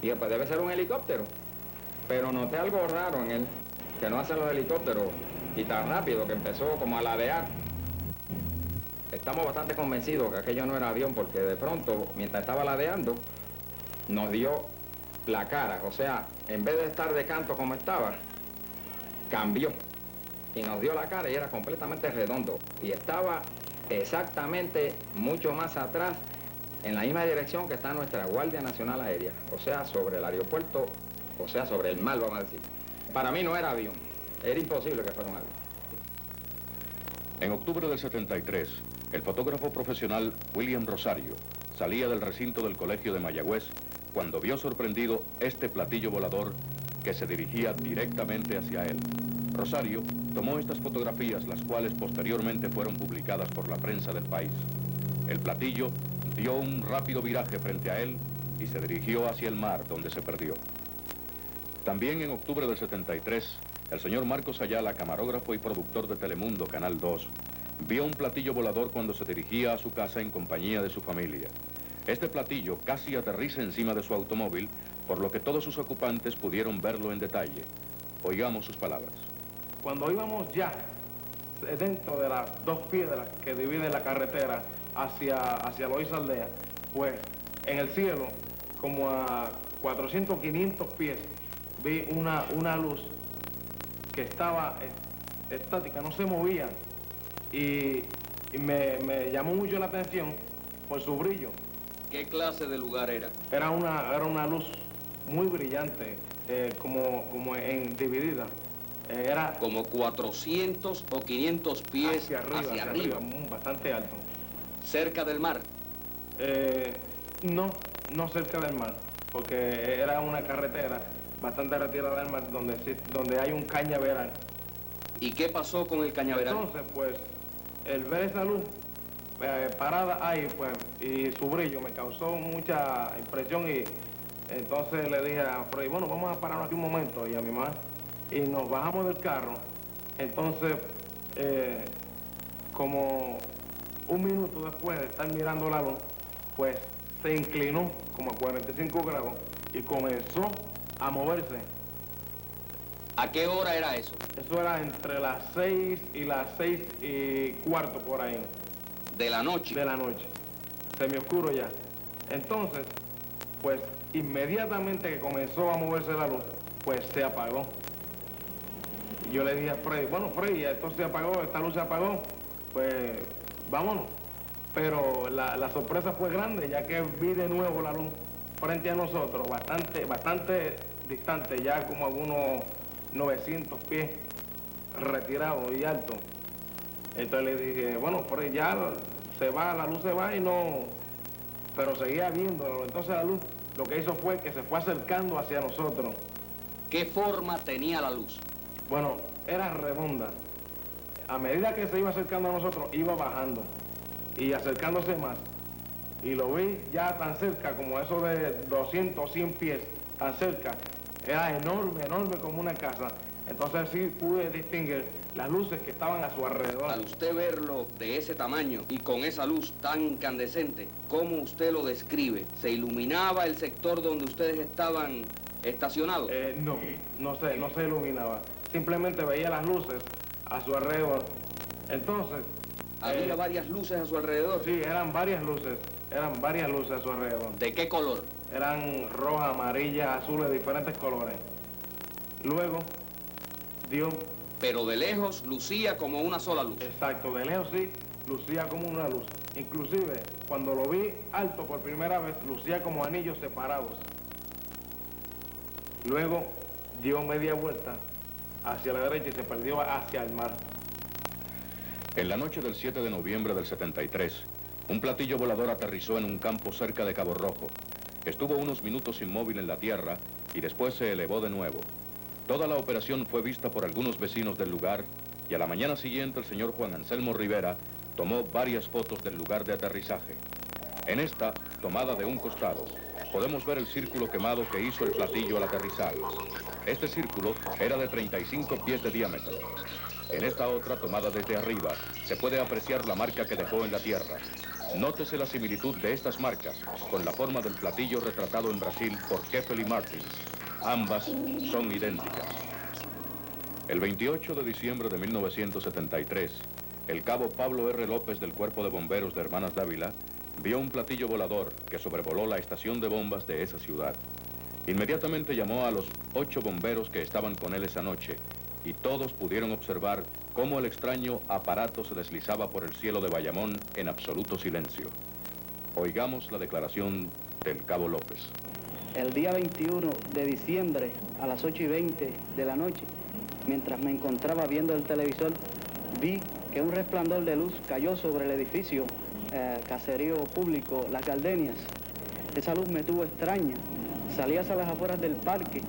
Y pues debe ser un helicóptero. Pero noté algo raro en él, que no hacen los helicópteros y tan rápido, que empezó como a ladear. Estamos bastante convencidos que aquello no era avión porque de pronto, mientras estaba ladeando, nos dio la cara. O sea, en vez de estar de canto como estaba, cambió. Y nos dio la cara y era completamente redondo. Y estaba exactamente mucho más atrás, en la misma dirección que está nuestra Guardia Nacional Aérea. O sea, sobre el aeropuerto, o sea, sobre el mar, vamos a decir. Para mí no era avión. Era imposible que fuera un avión. En octubre del 73, el fotógrafo profesional William Rosario salía del recinto del Colegio de Mayagüez cuando vio sorprendido este platillo volador que se dirigía directamente hacia él. Rosario tomó estas fotografías, las cuales posteriormente fueron publicadas por la prensa del país. El platillo dio un rápido viraje frente a él y se dirigió hacia el mar, donde se perdió. También en octubre del 73, el señor Marcos Ayala, camarógrafo y productor de Telemundo, Canal 2, vio un platillo volador cuando se dirigía a su casa en compañía de su familia. Este platillo casi aterriza encima de su automóvil, por lo que todos sus ocupantes pudieron verlo en detalle. Oigamos sus palabras. Cuando íbamos ya dentro de las 2 piedras que dividen la carretera hacia Loíza Aldea, pues en el cielo, como a 400, 500 pies, vi una luz que estaba estática, no se movía, y me llamó mucho la atención por su brillo. ¿Qué clase de lugar era? Era una luz muy brillante, como dividida. Era como 400 o 500 pies hacia arriba, bastante alto. ¿Cerca del mar? No cerca del mar, porque era una carretera bastante retirada del mar donde hay un cañaveral. ¿Y qué pasó con el cañaveral? Entonces, pues, el ver esa luz parada ahí, pues, y su brillo me causó mucha impresión, y entonces le dije a Freddy, bueno, vamos a pararnos aquí un momento, y a mi mamá, y nos bajamos del carro. Entonces, como un minuto después de estar mirando la luz, pues se inclinó como a 45 grados y comenzó a moverse. ¿A qué hora era eso? Eso era entre las 6 y las 6:15 por ahí. ¿De la noche? De la noche. Semioscuro ya. Entonces, pues inmediatamente que comenzó a moverse la luz, pues se apagó. Yo le dije a Freddy, bueno, Freddy, esto se apagó, esta luz se apagó, pues vámonos. Pero la sorpresa fue grande, ya que vi de nuevo la luz frente a nosotros, bastante distante, ya como algunos 900 pies, retirado y alto. Entonces le dije, bueno, Freddy, ya se va, la luz se va y no... Pero seguía viéndolo. Entonces la luz lo que hizo fue que se fue acercando hacia nosotros. ¿Qué forma tenía la luz? Bueno, era redonda. A medida que se iba acercando a nosotros, iba bajando y acercándose más. Y lo vi ya tan cerca, como eso de 200, 100 pies, tan cerca. Era enorme, enorme como una casa. Entonces sí pude distinguir las luces que estaban a su alrededor. Al usted verlo de ese tamaño y con esa luz tan incandescente, ¿cómo usted lo describe? ¿Se iluminaba el sector donde ustedes estaban estacionados? No se iluminaba. Simplemente veía las luces a su alrededor. Entonces... ¿Había varias luces a su alrededor? Sí, eran varias luces a su alrededor. ¿De qué color? Eran rojas, amarillas, azules, diferentes colores. Luego dio... Pero de lejos lucía como una sola luz. Exacto, de lejos sí, lucía como una luz. Inclusive, cuando lo vi alto por primera vez, lucía como anillos separados. Luego dio media vuelta hacia la derecha y se perdió hacia el mar. En la noche del 7 de noviembre del 73, un platillo volador aterrizó en un campo cerca de Cabo Rojo. Estuvo unos minutos inmóvil en la tierra y después se elevó de nuevo. Toda la operación fue vista por algunos vecinos del lugar y a la mañana siguiente el señor Juan Anselmo Rivera tomó varias fotos del lugar de aterrizaje. En esta, tomada de un costado, podemos ver el círculo quemado que hizo el platillo al aterrizar. Este círculo era de 35 pies de diámetro. En esta otra, tomada desde arriba, se puede apreciar la marca que dejó en la tierra. Nótese la similitud de estas marcas con la forma del platillo retratado en Brasil por Keffel y Martins. Ambas son idénticas. El 28 de diciembre de 1973, el cabo Pablo R. López del Cuerpo de Bomberos de Hermanas Dávila vio un platillo volador que sobrevoló la estación de bombas de esa ciudad. Inmediatamente llamó a los 8 bomberos que estaban con él esa noche y todos pudieron observar cómo el extraño aparato se deslizaba por el cielo de Bayamón en absoluto silencio. Oigamos la declaración del cabo López. El día 21 de diciembre a las 8:20 de la noche, mientras me encontraba viendo el televisor, vi que un resplandor de luz cayó sobre el edificio Caserío Público Las Gardenias. Esa luz me tuvo extraña. Salí hacia las afueras del parque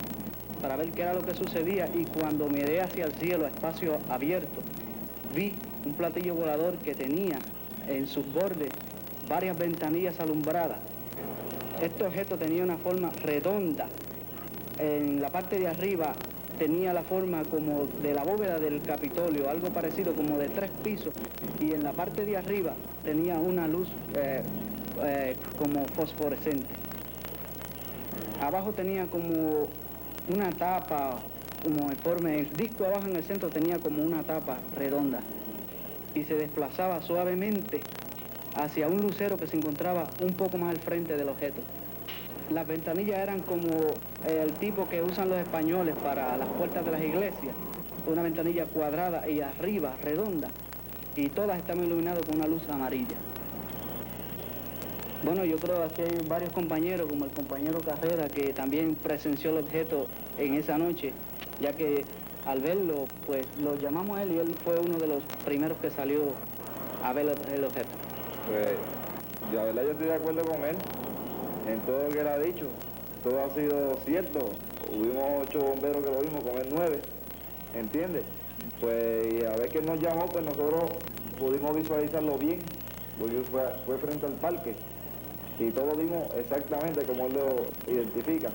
para ver qué era lo que sucedía y cuando miré hacia el cielo, a espacio abierto, vi un platillo volador que tenía en sus bordes varias ventanillas alumbradas. Este objeto tenía una forma redonda. En la parte de arriba tenía la forma como de la bóveda del Capitolio, algo parecido como de 3 pisos, y en la parte de arriba tenía una luz como fosforescente. Abajo tenía como una tapa, como informe, el disco abajo en el centro tenía como una tapa redonda y se desplazaba suavemente hacia un lucero que se encontraba un poco más al frente del objeto. Las ventanillas eran como el tipo que usan los españoles para las puertas de las iglesias, una ventanilla cuadrada y arriba redonda, y todas estaban iluminadas con una luz amarilla. Bueno, yo creo que hay varios compañeros, como el compañero Carrera, que también presenció el objeto en esa noche, ya que al verlo, pues lo llamamos a él y él fue uno de los primeros que salió a ver el objeto. Pues, la verdad yo estoy de acuerdo con él en todo lo que él ha dicho. Todo ha sido cierto. Hubimos 8 bomberos que lo vimos, con él 9, ¿entiendes? Pues, y a ver que nos llamó, pues nosotros pudimos visualizarlo bien, porque fue frente al parque. Y todos vimos exactamente como él lo identifica.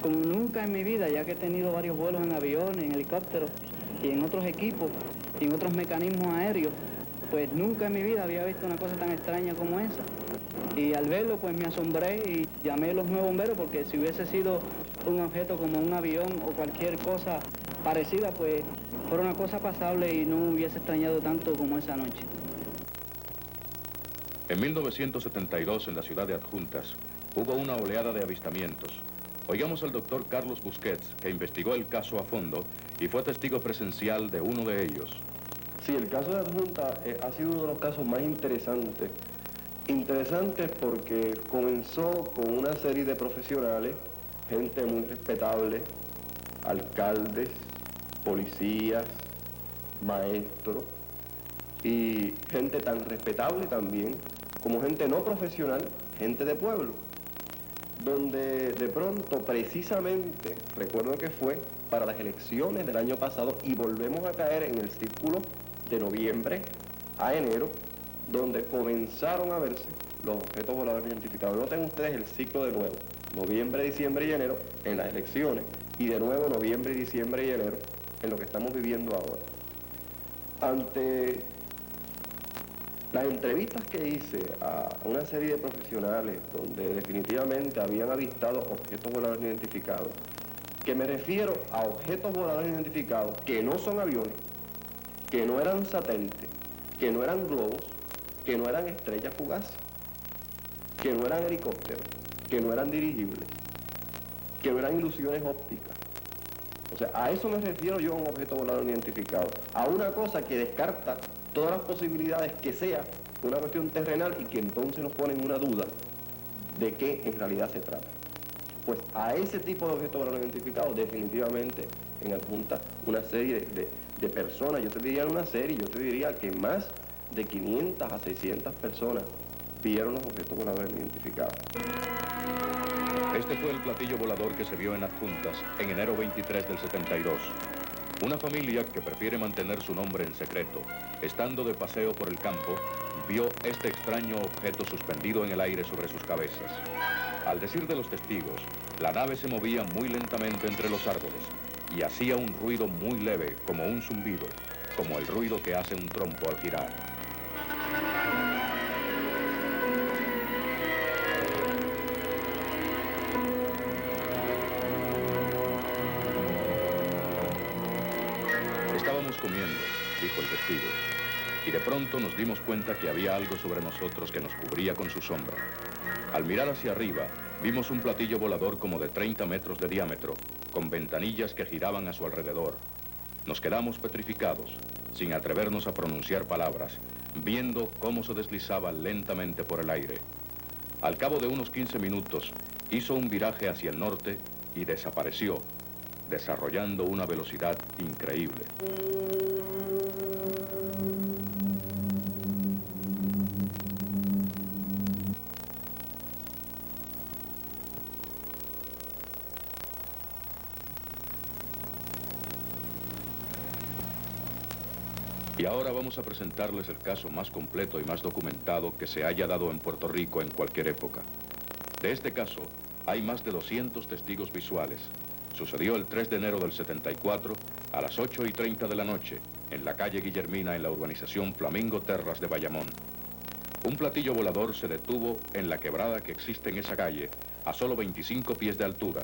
Como nunca en mi vida, ya que he tenido varios vuelos en aviones, en helicópteros y en otros equipos y en otros mecanismos aéreos, pues nunca en mi vida había visto una cosa tan extraña como esa. Y al verlo, pues me asombré y llamé a los 9 bomberos, porque si hubiese sido un objeto como un avión o cualquier cosa parecida, pues fuera una cosa pasable y no hubiese extrañado tanto como esa noche. En 1972, en la ciudad de Adjuntas, hubo una oleada de avistamientos. Oigamos al doctor Carlos Busquets, que investigó el caso a fondo y fue testigo presencial de uno de ellos. Sí, el caso de Adjuntas ha sido uno de los casos más interesantes. Interesantes porque comenzó con una serie de profesionales, gente muy respetable, alcaldes, policías, maestros, y gente tan respetable también como gente no profesional, gente de pueblo, donde de pronto, precisamente, recuerdo que fue para las elecciones del año pasado, y volvemos a caer en el círculo de noviembre a enero, donde comenzaron a verse los objetos voladores identificados. Noten ustedes el ciclo de nuevo, noviembre, diciembre y enero en las elecciones, y de nuevo noviembre, diciembre y enero en lo que estamos viviendo ahora. Ante las entrevistas que hice a una serie de profesionales donde definitivamente habían avistado objetos voladores identificados, que me refiero a objetos voladores identificados que no son aviones, que no eran satélites, que no eran globos, que no eran estrellas fugaces, que no eran helicópteros, que no eran dirigibles, que no eran ilusiones ópticas. O sea, a eso me refiero yo a un objeto volador identificado, a una cosa que descarta todas las posibilidades que sea una cuestión terrenal y que entonces nos pone en una duda de qué en realidad se trata. Pues a ese tipo de objeto volador identificado definitivamente en adjunta una serie de personas. Yo te diría una serie, yo te diría que más de 500 a 600 personas vieron los objetos voladores no identificados. Este fue el platillo volador que se vio en Adjuntas en enero 23 del 72. Una familia que prefiere mantener su nombre en secreto, estando de paseo por el campo, vio este extraño objeto suspendido en el aire sobre sus cabezas. Al decir de los testigos, la nave se movía muy lentamente entre los árboles y hacía un ruido muy leve, como un zumbido, como el ruido que hace un trompo al girar. Estábamos comiendo, dijo el testigo, y de pronto nos dimos cuenta que había algo sobre nosotros que nos cubría con su sombra. Al mirar hacia arriba, vimos un platillo volador como de 30 metros de diámetro, con ventanillas que giraban a su alrededor. Nos quedamos petrificados, sin atrevernos a pronunciar palabras, viendo cómo se deslizaba lentamente por el aire. Al cabo de unos 15 minutos, hizo un viraje hacia el norte y desapareció, desarrollando una velocidad increíble. Y ahora vamos a presentarles el caso más completo y más documentado que se haya dado en Puerto Rico en cualquier época. De este caso, hay más de 200 testigos visuales. Sucedió el 3 de enero del 74 a las 8:30 de la noche en la calle Guillermina en la urbanización Flamingo Terras de Bayamón. Un platillo volador se detuvo en la quebrada que existe en esa calle a solo 25 pies de altura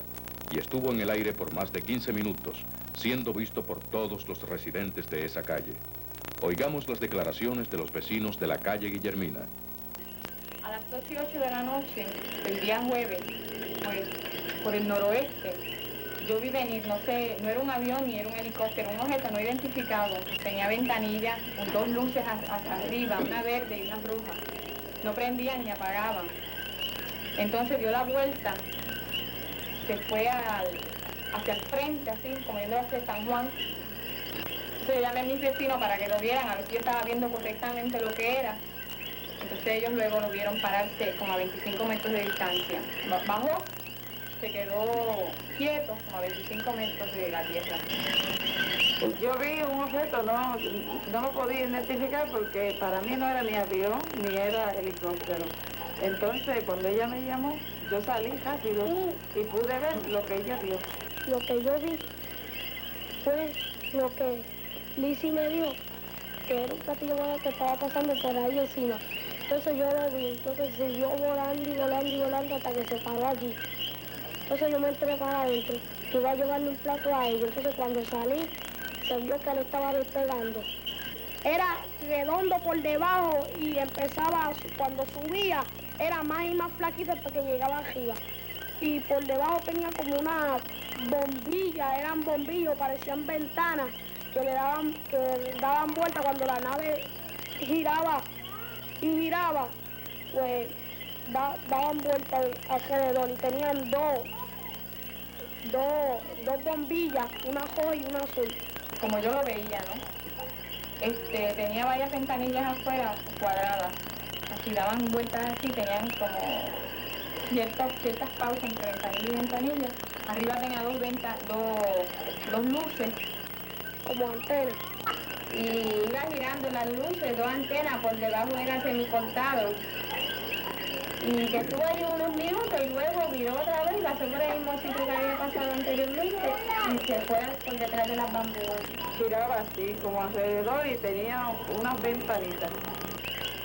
y estuvo en el aire por más de 15 minutos, siendo visto por todos los residentes de esa calle. Oigamos las declaraciones de los vecinos de la calle Guillermina. A las 8:08 de la noche, el día jueves, pues, por el noroeste, yo vi venir, no sé, no era un avión ni era un helicóptero, un objeto no identificado. Tenía ventanillas, con 2 luces hacia arriba, una verde y una roja. No prendían ni apagaban. Entonces dio la vuelta, se fue hacia el frente, así, como yendo hacia San Juan. Entonces llamé a mis vecinos para que lo vieran, a ver si yo estaba viendo correctamente lo que era. Entonces ellos luego lo vieron pararse como a 25 metros de distancia. Bajó, se quedó quieto como a 25 metros de la tierra. Yo vi un objeto, no lo podía identificar porque para mí no era ni avión ni era helicóptero. Entonces cuando ella me llamó, yo salí rápido y pude ver lo que ella vio. Lo que yo vi fue lo que Lizzie me dijo, que era un platillo volador que estaba pasando por ahí encima. Entonces yo lo vi, entonces siguió volando y volando y volando hasta que se paró allí. Entonces yo me entré para adentro, que iba a llevarle un plato a ellos. Entonces cuando salí, se vio que le estaba despegando. Era redondo por debajo y empezaba, cuando subía, era más y más flaquito hasta que llegaba arriba. Y por debajo tenía como una bombilla, eran bombillos, parecían ventanas que daban vuelta cuando la nave giraba y giraba, pues daban vuelta alrededor y tenían dos bombillas, una roja y una azul. Como yo lo veía, ¿no? Tenía varias ventanillas afuera cuadradas, así daban vueltas así, tenían como ciertas pausas entre ventanilla y ventanilla. Arriba tenía dos luces como antenas. Y iba girando las luces, 2 antenas, por debajo era semicortado. Y que estuvo ahí unos minutos y luego viró otra vez, pasó por el mismo sitio que había pasado anteriormente y se fue por detrás de las bambúas. Giraba así, como alrededor y tenía unas ventanitas.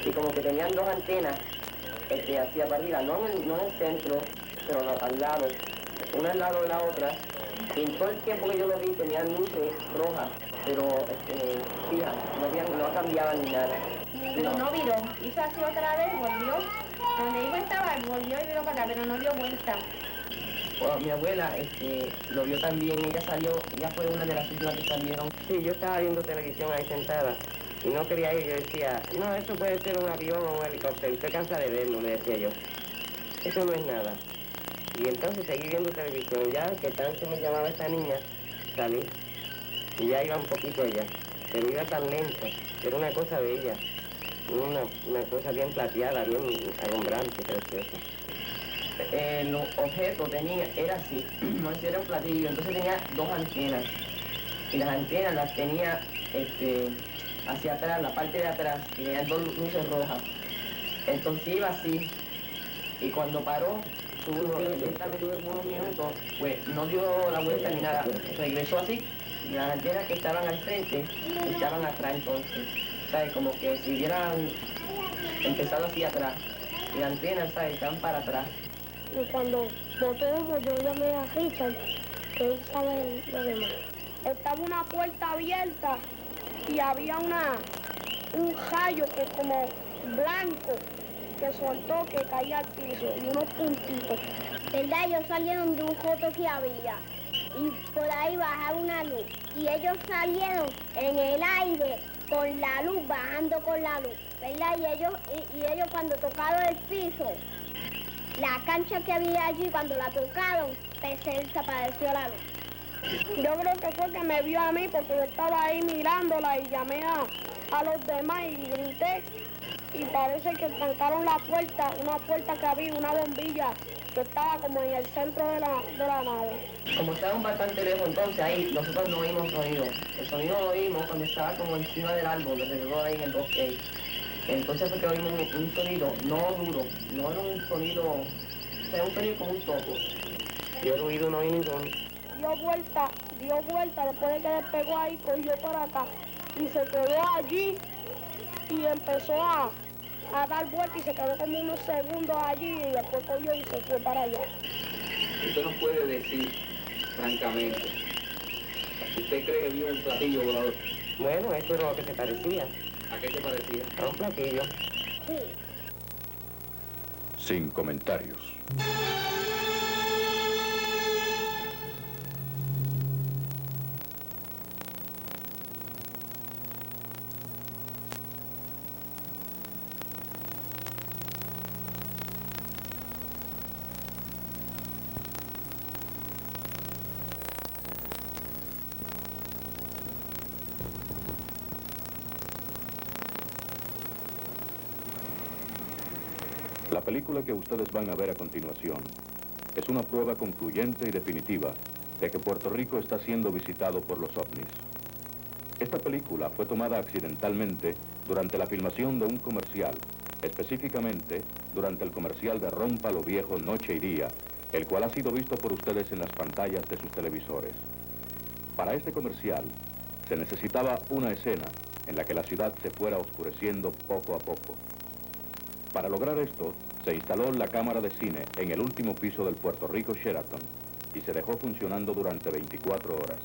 Y como que tenían 2 antenas hacia para arriba, no en el centro, pero al lado, una al lado de la otra. Y en todo el tiempo que yo lo vi tenían luces rojas, pero fijas, no cambiaban ni nada. Pero no viró, hizo así otra vez, volvió. Donde iba estaba, volvió y viró para acá, pero no dio vuelta. Bueno, mi abuela lo vio también, ella fue una de las últimas que salieron. Sí, yo estaba viendo televisión ahí sentada y no quería ir, yo decía, no, eso puede ser un avión o un helicóptero, usted cansa de verlo, le decía yo. Eso no es nada. Y entonces seguí viendo televisión, ya que tanto me llamaba esta niña, salí. y ya iba un poquito allá, pero iba tan lento, era una cosa bella, una cosa bien plateada, bien alumbrante, preciosa. El objeto era así, no sé si era un platillo, entonces tenía dos antenas, y las antenas las tenía hacia atrás, la parte de atrás, y tenía dos luces rojas. Entonces iba así, y cuando paró, lentamente unos minutos, pues no dio la vuelta ni nada, regresó así, y las antenas que estaban al frente estaban atrás entonces, ¿sabes? Como que si hubieran empezado así atrás, y las antenas, ¿sabes? Estaban para atrás. Y cuando botó humo, yo llamé a Richard, que él sabe lo demás. Estaba una puerta abierta y había un rayo que como blanco que soltó, que caía al piso, y unos puntitos. ¿Verdad? Ellos salieron de un coto que había y por ahí bajaba una luz. Y ellos salieron en el aire con la luz, bajando con la luz, ¿verdad? Y ellos cuando tocaron el piso, la cancha que había allí, cuando la tocaron, se desapareció la luz. Yo creo que fue que me vio a mí porque yo estaba ahí mirándola y llamé a los demás y grité. Y parece que trancaron la puerta, una puerta que había, una bombilla que estaba como en el centro de la nave. Como estaban bastante lejos entonces, ahí nosotros no oímos sonido. El sonido lo oímos cuando estaba como encima del árbol, alrededor ahí en el bosque. Entonces fue que oímos un sonido no duro, no era un sonido, o sea, un sonido como un topo. Yo ruido no oí ninguno. Dio vuelta, después de que despegó ahí, cogió para acá y se quedó allí y empezó a dar vuelta y se quedó como unos segundos allí y después cogió y se fue para allá. Usted nos puede decir, francamente, ¿usted cree que vio un platillo volador? Bueno, eso era lo que se parecía. ¿A qué se parecía? A un platillo. Sí. Sin comentarios. La película que ustedes van a ver a continuación es una prueba concluyente y definitiva de que Puerto Rico está siendo visitado por los ovnis. Esta película fue tomada accidentalmente durante la filmación de un comercial, específicamente durante el comercial de Rompa lo Viejo Noche y Día, el cual ha sido visto por ustedes en las pantallas de sus televisores. Para este comercial se necesitaba una escena en la que la ciudad se fuera oscureciendo poco a poco. Para lograr esto, se instaló la cámara de cine en el último piso del Puerto Rico Sheraton y se dejó funcionando durante 24 horas,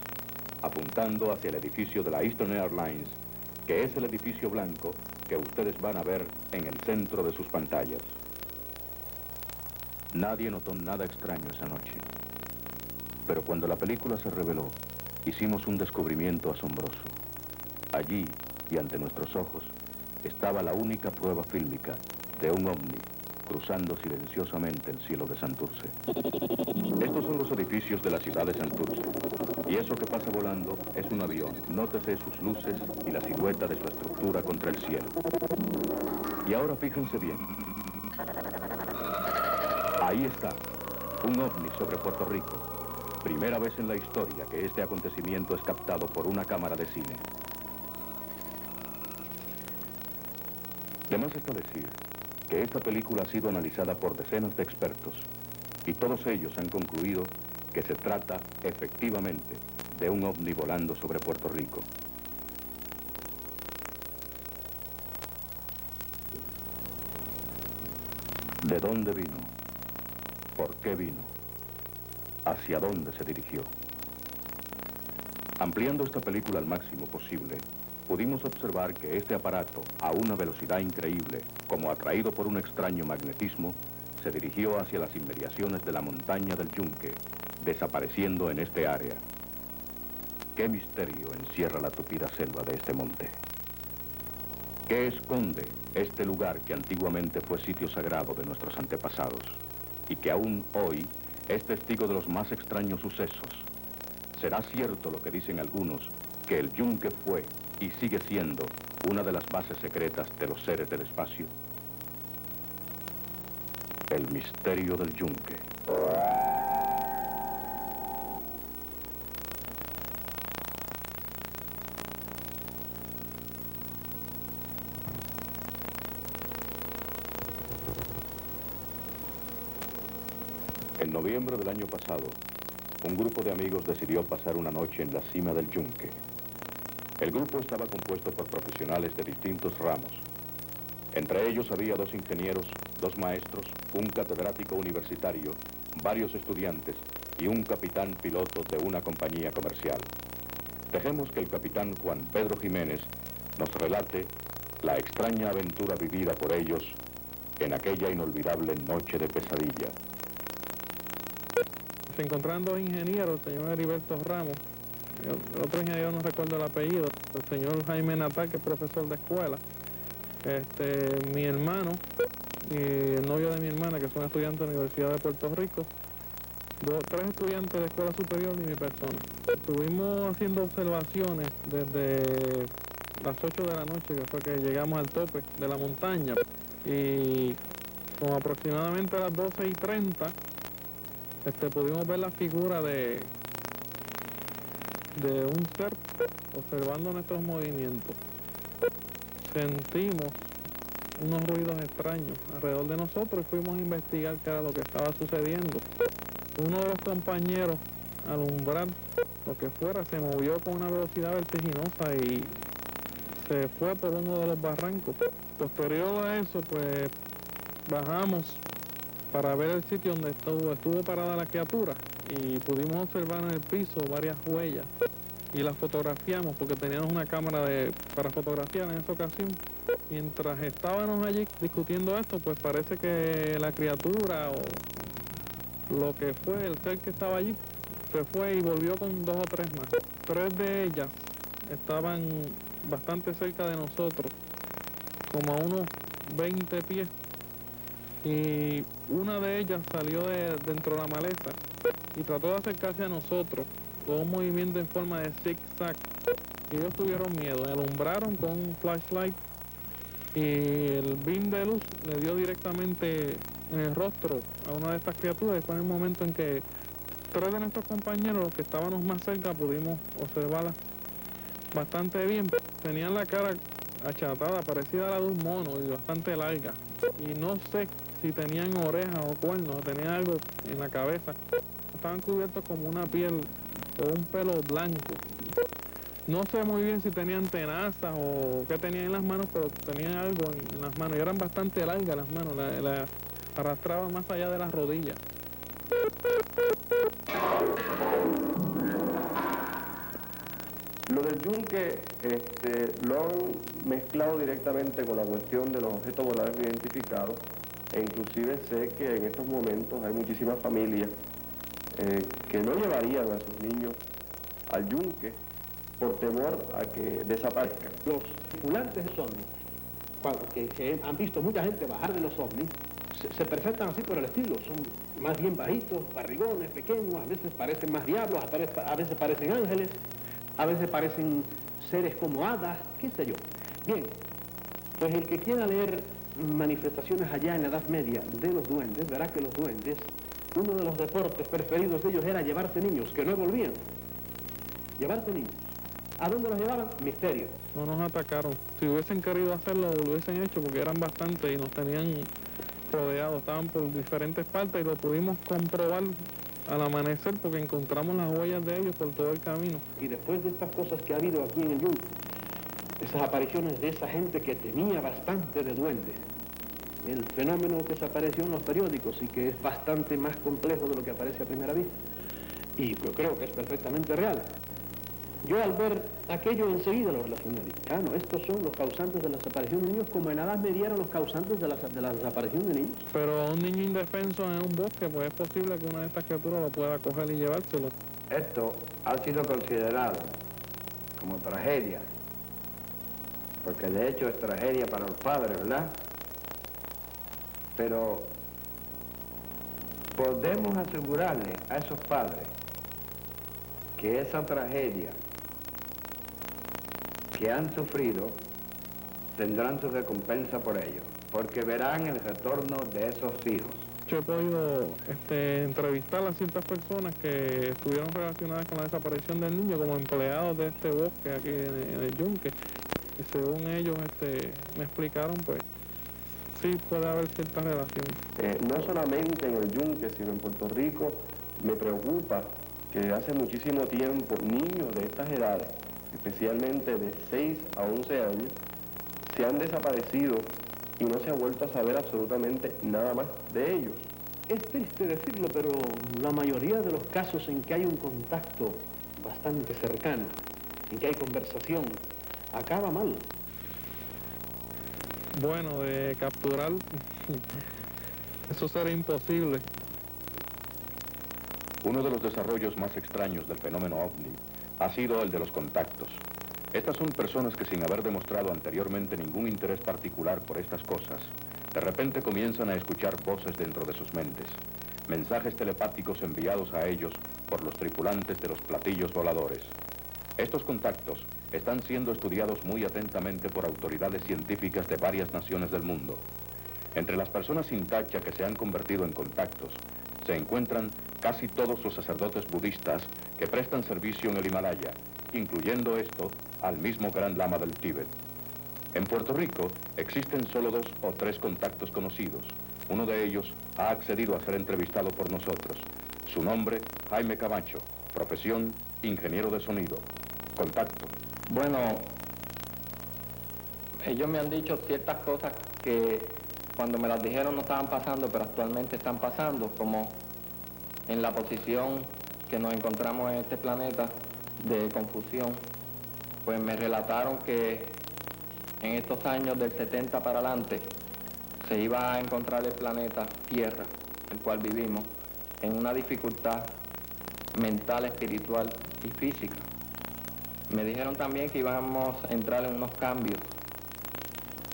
apuntando hacia el edificio de la Eastern Airlines, que es el edificio blanco que ustedes van a ver en el centro de sus pantallas. Nadie notó nada extraño esa noche, pero cuando la película se reveló, hicimos un descubrimiento asombroso. Allí, y ante nuestros ojos, estaba la única prueba fílmica de un ovni cruzando silenciosamente el cielo de Santurce. Estos son los edificios de la ciudad de Santurce, y eso que pasa volando es un avión. Nótese sus luces y la silueta de su estructura contra el cielo. Y ahora fíjense bien. Ahí está, un ovni sobre Puerto Rico. Primera vez en la historia que este acontecimiento es captado por una cámara de cine. De más está decir que esta película ha sido analizada por decenas de expertos y todos ellos han concluido que se trata efectivamente de un ovni volando sobre Puerto Rico. ¿De dónde vino? ¿Por qué vino? ¿Hacia dónde se dirigió? Ampliando esta película al máximo posible, pudimos observar que este aparato, a una velocidad increíble, como atraído por un extraño magnetismo, se dirigió hacia las inmediaciones de la montaña del Yunque, desapareciendo en este área. ¿Qué misterio encierra la tupida selva de este monte? ¿Qué esconde este lugar que antiguamente fue sitio sagrado de nuestros antepasados y que aún hoy es testigo de los más extraños sucesos? ¿Será cierto lo que dicen algunos, que el yunque fue y sigue siendo una de las bases secretas de los seres del espacio? El misterio del yunque. En noviembre del año pasado, un grupo de amigos decidió pasar una noche en la cima del yunque. El grupo estaba compuesto por profesionales de distintos ramos. Entre ellos había 2 ingenieros, 2 maestros, un catedrático universitario, varios estudiantes y un capitán piloto de una compañía comercial. Dejemos que el capitán Juan Pedro Jiménez nos relate la extraña aventura vivida por ellos en aquella inolvidable noche de pesadilla. Se encontraron 2 ingenieros, el señor Heriberto Ramos, el otro ingeniero no recuerdo el apellido, el señor Jaime Natal, que es profesor de escuela, mi hermano y el novio de mi hermana, que son estudiantes de la Universidad de Puerto Rico, 3 estudiantes de escuela superior y mi persona. Estuvimos haciendo observaciones desde las 8 de la noche, que fue que llegamos al tope de la montaña, y como aproximadamente a las 12:30, pudimos ver la figura de un ser observando nuestros movimientos. Sentimos unos ruidos extraños alrededor de nosotros y fuimos a investigar qué era lo que estaba sucediendo. Uno de los compañeros, al umbral, lo que fuera, se movió con una velocidad vertiginosa y se fue por uno de los barrancos. Posterior a eso, pues bajamos para ver el sitio donde estuvo parada la criatura y pudimos observar en el piso varias huellas y las fotografiamos porque teníamos una cámara para fotografiar en esa ocasión. Mientras estábamos allí discutiendo esto, pues parece que la criatura o lo que fue, el ser que estaba allí, se fue y volvió con 2 o 3 más. 3 de ellas estaban bastante cerca de nosotros, como a unos 20 pies. Y una de ellas salió dentro de la maleza y trató de acercarse a nosotros con un movimiento en forma de zigzag. Y ellos tuvieron miedo, me alumbraron con un flashlight y el beam de luz le dio directamente en el rostro a una de estas criaturas y fue en el momento en que 3 de nuestros compañeros, los que estábamos más cerca, pudimos observarla bastante bien. Tenían la cara achatada, parecida a la de un mono y bastante larga. Y no sé si tenían orejas o cuernos, o tenían algo en la cabeza. Estaban cubiertos como una piel o un pelo blanco. No sé muy bien si tenían tenazas o qué tenían en las manos, pero tenían algo en las manos. Y eran bastante largas las manos, la arrastraban más allá de las rodillas. Lo del yunque lo han mezclado directamente con la cuestión de los objetos voladores no identificados, e inclusive sé que en estos momentos hay muchísimas familias que no llevarían a sus niños al yunque por temor a que desaparezcan. Los tripulantes de ovnis, que han visto mucha gente bajar de los ovnis, se presentan así por el estilo, son más bien bajitos, barrigones, pequeños, a veces parecen más diablos, a veces parecen ángeles, a veces parecen seres como hadas, qué sé yo. Bien, pues el que quiera leer manifestaciones allá en la Edad Media de los duendes, verá que los duendes, uno de los deportes preferidos de ellos era llevarse niños, que no volvían. Llevarse niños. ¿A dónde los llevaban? Misterio. No nos atacaron. Si hubiesen querido hacerlo, lo hubiesen hecho porque eran bastantes y nos tenían rodeados. Estaban por diferentes partes y lo pudimos comprobar al amanecer porque encontramos las huellas de ellos por todo el camino. Y después de estas cosas que ha habido aquí en el yunque, esas apariciones de esa gente que tenía bastante de duendes, el fenómeno que se apareció en los periódicos y que es bastante más complejo de lo que aparece a primera vista, y yo creo que es perfectamente real. Yo al ver aquello enseguida lo relacioné. No, estos son los causantes de la desaparición de niños, como en la Edad Media eran los causantes de la desaparición de niños. Pero a un niño indefenso en un bosque, pues es posible que una de estas criaturas lo pueda coger y llevárselo. Esto ha sido considerado como tragedia, porque de hecho es tragedia para los padres, ¿verdad? Pero podemos asegurarle a esos padres que esa tragedia que han sufrido tendrán su recompensa por ello, porque verán el retorno de esos hijos. Yo he podido entrevistar a ciertas personas que estuvieron relacionadas con la desaparición del niño como empleados de este bosque aquí en el Yunque, y según ellos me explicaron, pues sí puede haber cierta relación. No solamente en el Yunque, sino en Puerto Rico, me preocupa que hace muchísimo tiempo niños de estas edades, especialmente de 6 a 11 años, se han desaparecido y no se ha vuelto a saber absolutamente nada más de ellos. Es triste decirlo, pero la mayoría de los casos en que hay un contacto bastante cercano, en que hay conversación, acaba mal. Bueno, de capturar, eso será imposible. Uno de los desarrollos más extraños del fenómeno OVNI ha sido el de los contactos. Estas son personas que, sin haber demostrado anteriormente ningún interés particular por estas cosas, de repente comienzan a escuchar voces dentro de sus mentes, mensajes telepáticos enviados a ellos por los tripulantes de los platillos voladores. Estos contactos están siendo estudiados muy atentamente por autoridades científicas de varias naciones del mundo. Entre las personas sin tacha que se han convertido en contactos, se encuentran casi todos los sacerdotes budistas que prestan servicio en el Himalaya, incluyendo esto al mismo Gran Lama del Tíbet. En Puerto Rico existen solo 2 o 3 contactos conocidos. Uno de ellos ha accedido a ser entrevistado por nosotros. Su nombre, Jaime Camacho. Profesión, ingeniero de sonido. Contacto. Bueno, ellos me han dicho ciertas cosas que cuando me las dijeron no estaban pasando, pero actualmente están pasando, como en la posición que nos encontramos en este planeta de confusión. Pues me relataron que en estos años del 70 para adelante se iba a encontrar el planeta Tierra, el cual vivimos, en una dificultad mental, espiritual y física. Me dijeron también que íbamos a entrar en unos cambios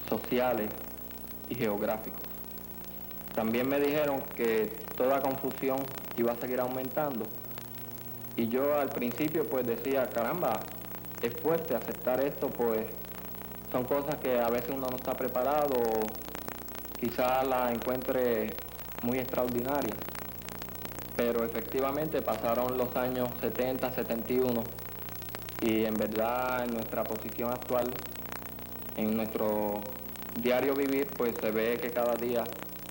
sociales y geográficos. También me dijeron que toda confusión iba a seguir aumentando. Y yo al principio pues decía, caramba, es fuerte aceptar esto, pues son cosas que a veces uno no está preparado o quizás la encuentre muy extraordinaria. Pero efectivamente pasaron los años 70, 71 y en verdad en nuestra posición actual, en nuestro diario vivir, pues se ve que cada día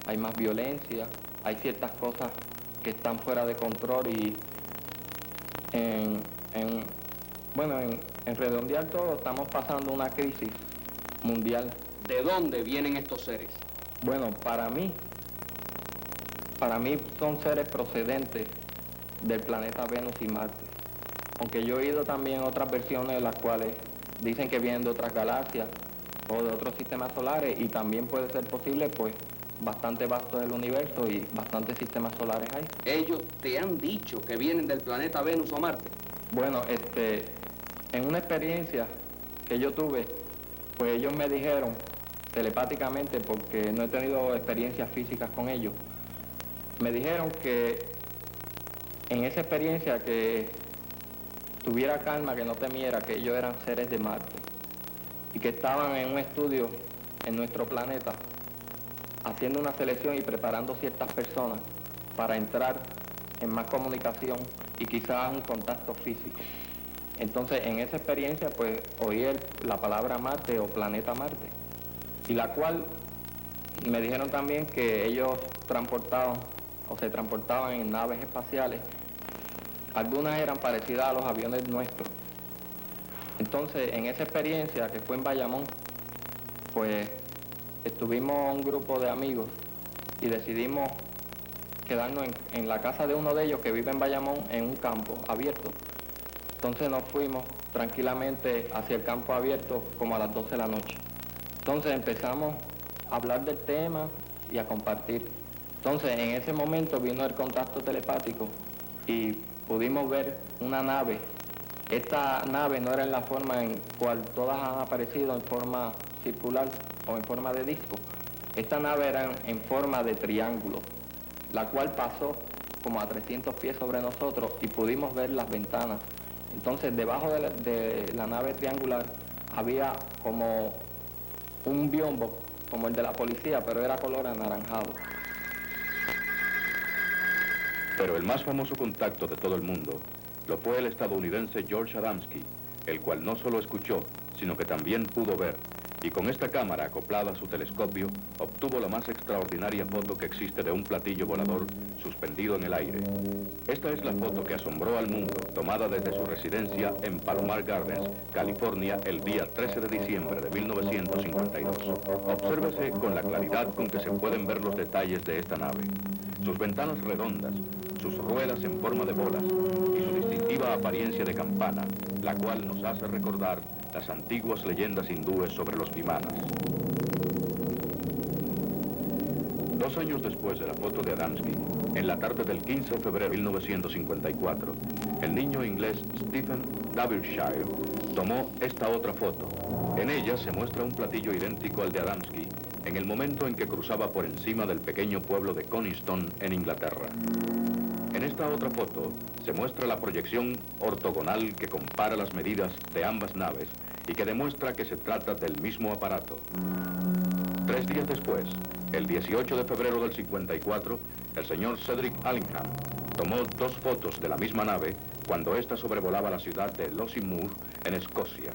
hay más violencia, hay ciertas cosas que están fuera de control y en redondear todo estamos pasando una crisis mundial. ¿De dónde vienen estos seres? Bueno, para mí son seres procedentes del planeta Venus y Marte. Aunque yo he oído también otras versiones las cuales dicen que vienen de otras galaxias o de otros sistemas solares, y también puede ser posible, pues bastante vasto es el universo y bastantes sistemas solares hay. ¿Ellos te han dicho que vienen del planeta Venus o Marte? Bueno, en una experiencia que yo tuve, pues ellos me dijeron telepáticamente, porque no he tenido experiencias físicas con ellos, me dijeron que en esa experiencia que tuviera calma, que no temiera, que ellos eran seres de Marte y que estaban en un estudio en nuestro planeta haciendo una selección y preparando ciertas personas para entrar en más comunicación y quizás un contacto físico. Entonces, en esa experiencia, pues, oí la palabra Marte o planeta Marte, y la cual me dijeron también que ellos se transportaban en naves espaciales. Algunas eran parecidas a los aviones nuestros. Entonces, en esa experiencia que fue en Bayamón, pues, estuvimos un grupo de amigos y decidimos quedarnos en la casa de uno de ellos que vive en Bayamón, en un campo abierto. Entonces nos fuimos tranquilamente hacia el campo abierto como a las 12 de la noche. Entonces empezamos a hablar del tema y a compartir. Entonces en ese momento vino el contacto telepático y pudimos ver una nave. Esta nave no era en la forma en cual todas han aparecido en forma circular o en forma de disco. Esta nave era en forma de triángulo, la cual pasó como a 300 pies sobre nosotros y pudimos ver las ventanas. Entonces, debajo de la nave triangular había como un biombo, como el de la policía, pero era color anaranjado. Pero el más famoso contacto de todo el mundo lo fue el estadounidense George Adamski, el cual no solo escuchó, sino que también pudo ver, y con esta cámara acoplada a su telescopio, obtuvo la más extraordinaria foto que existe de un platillo volador suspendido en el aire. Esta es la foto que asombró al mundo, tomada desde su residencia en Palomar Gardens, California, el día 13 de diciembre de 1952. Obsérvese con la claridad con que se pueden ver los detalles de esta nave. Sus ventanas redondas, sus ruedas en forma de bolas y su distintiva apariencia de campana, la cual nos hace recordar las antiguas leyendas hindúes sobre los vimanas. 2 años después de la foto de Adamski, en la tarde del 15 de febrero de 1954, el niño inglés Stephen Derbyshire tomó esta otra foto. En ella se muestra un platillo idéntico al de Adamski en el momento en que cruzaba por encima del pequeño pueblo de Coniston, en Inglaterra. En esta otra foto se muestra la proyección ortogonal que compara las medidas de ambas naves y que demuestra que se trata del mismo aparato. 3 días después, el 18 de febrero del 54, el señor Cedric Allingham tomó 2 fotos de la misma nave cuando ésta sobrevolaba la ciudad de Lossiemouth, en Escocia.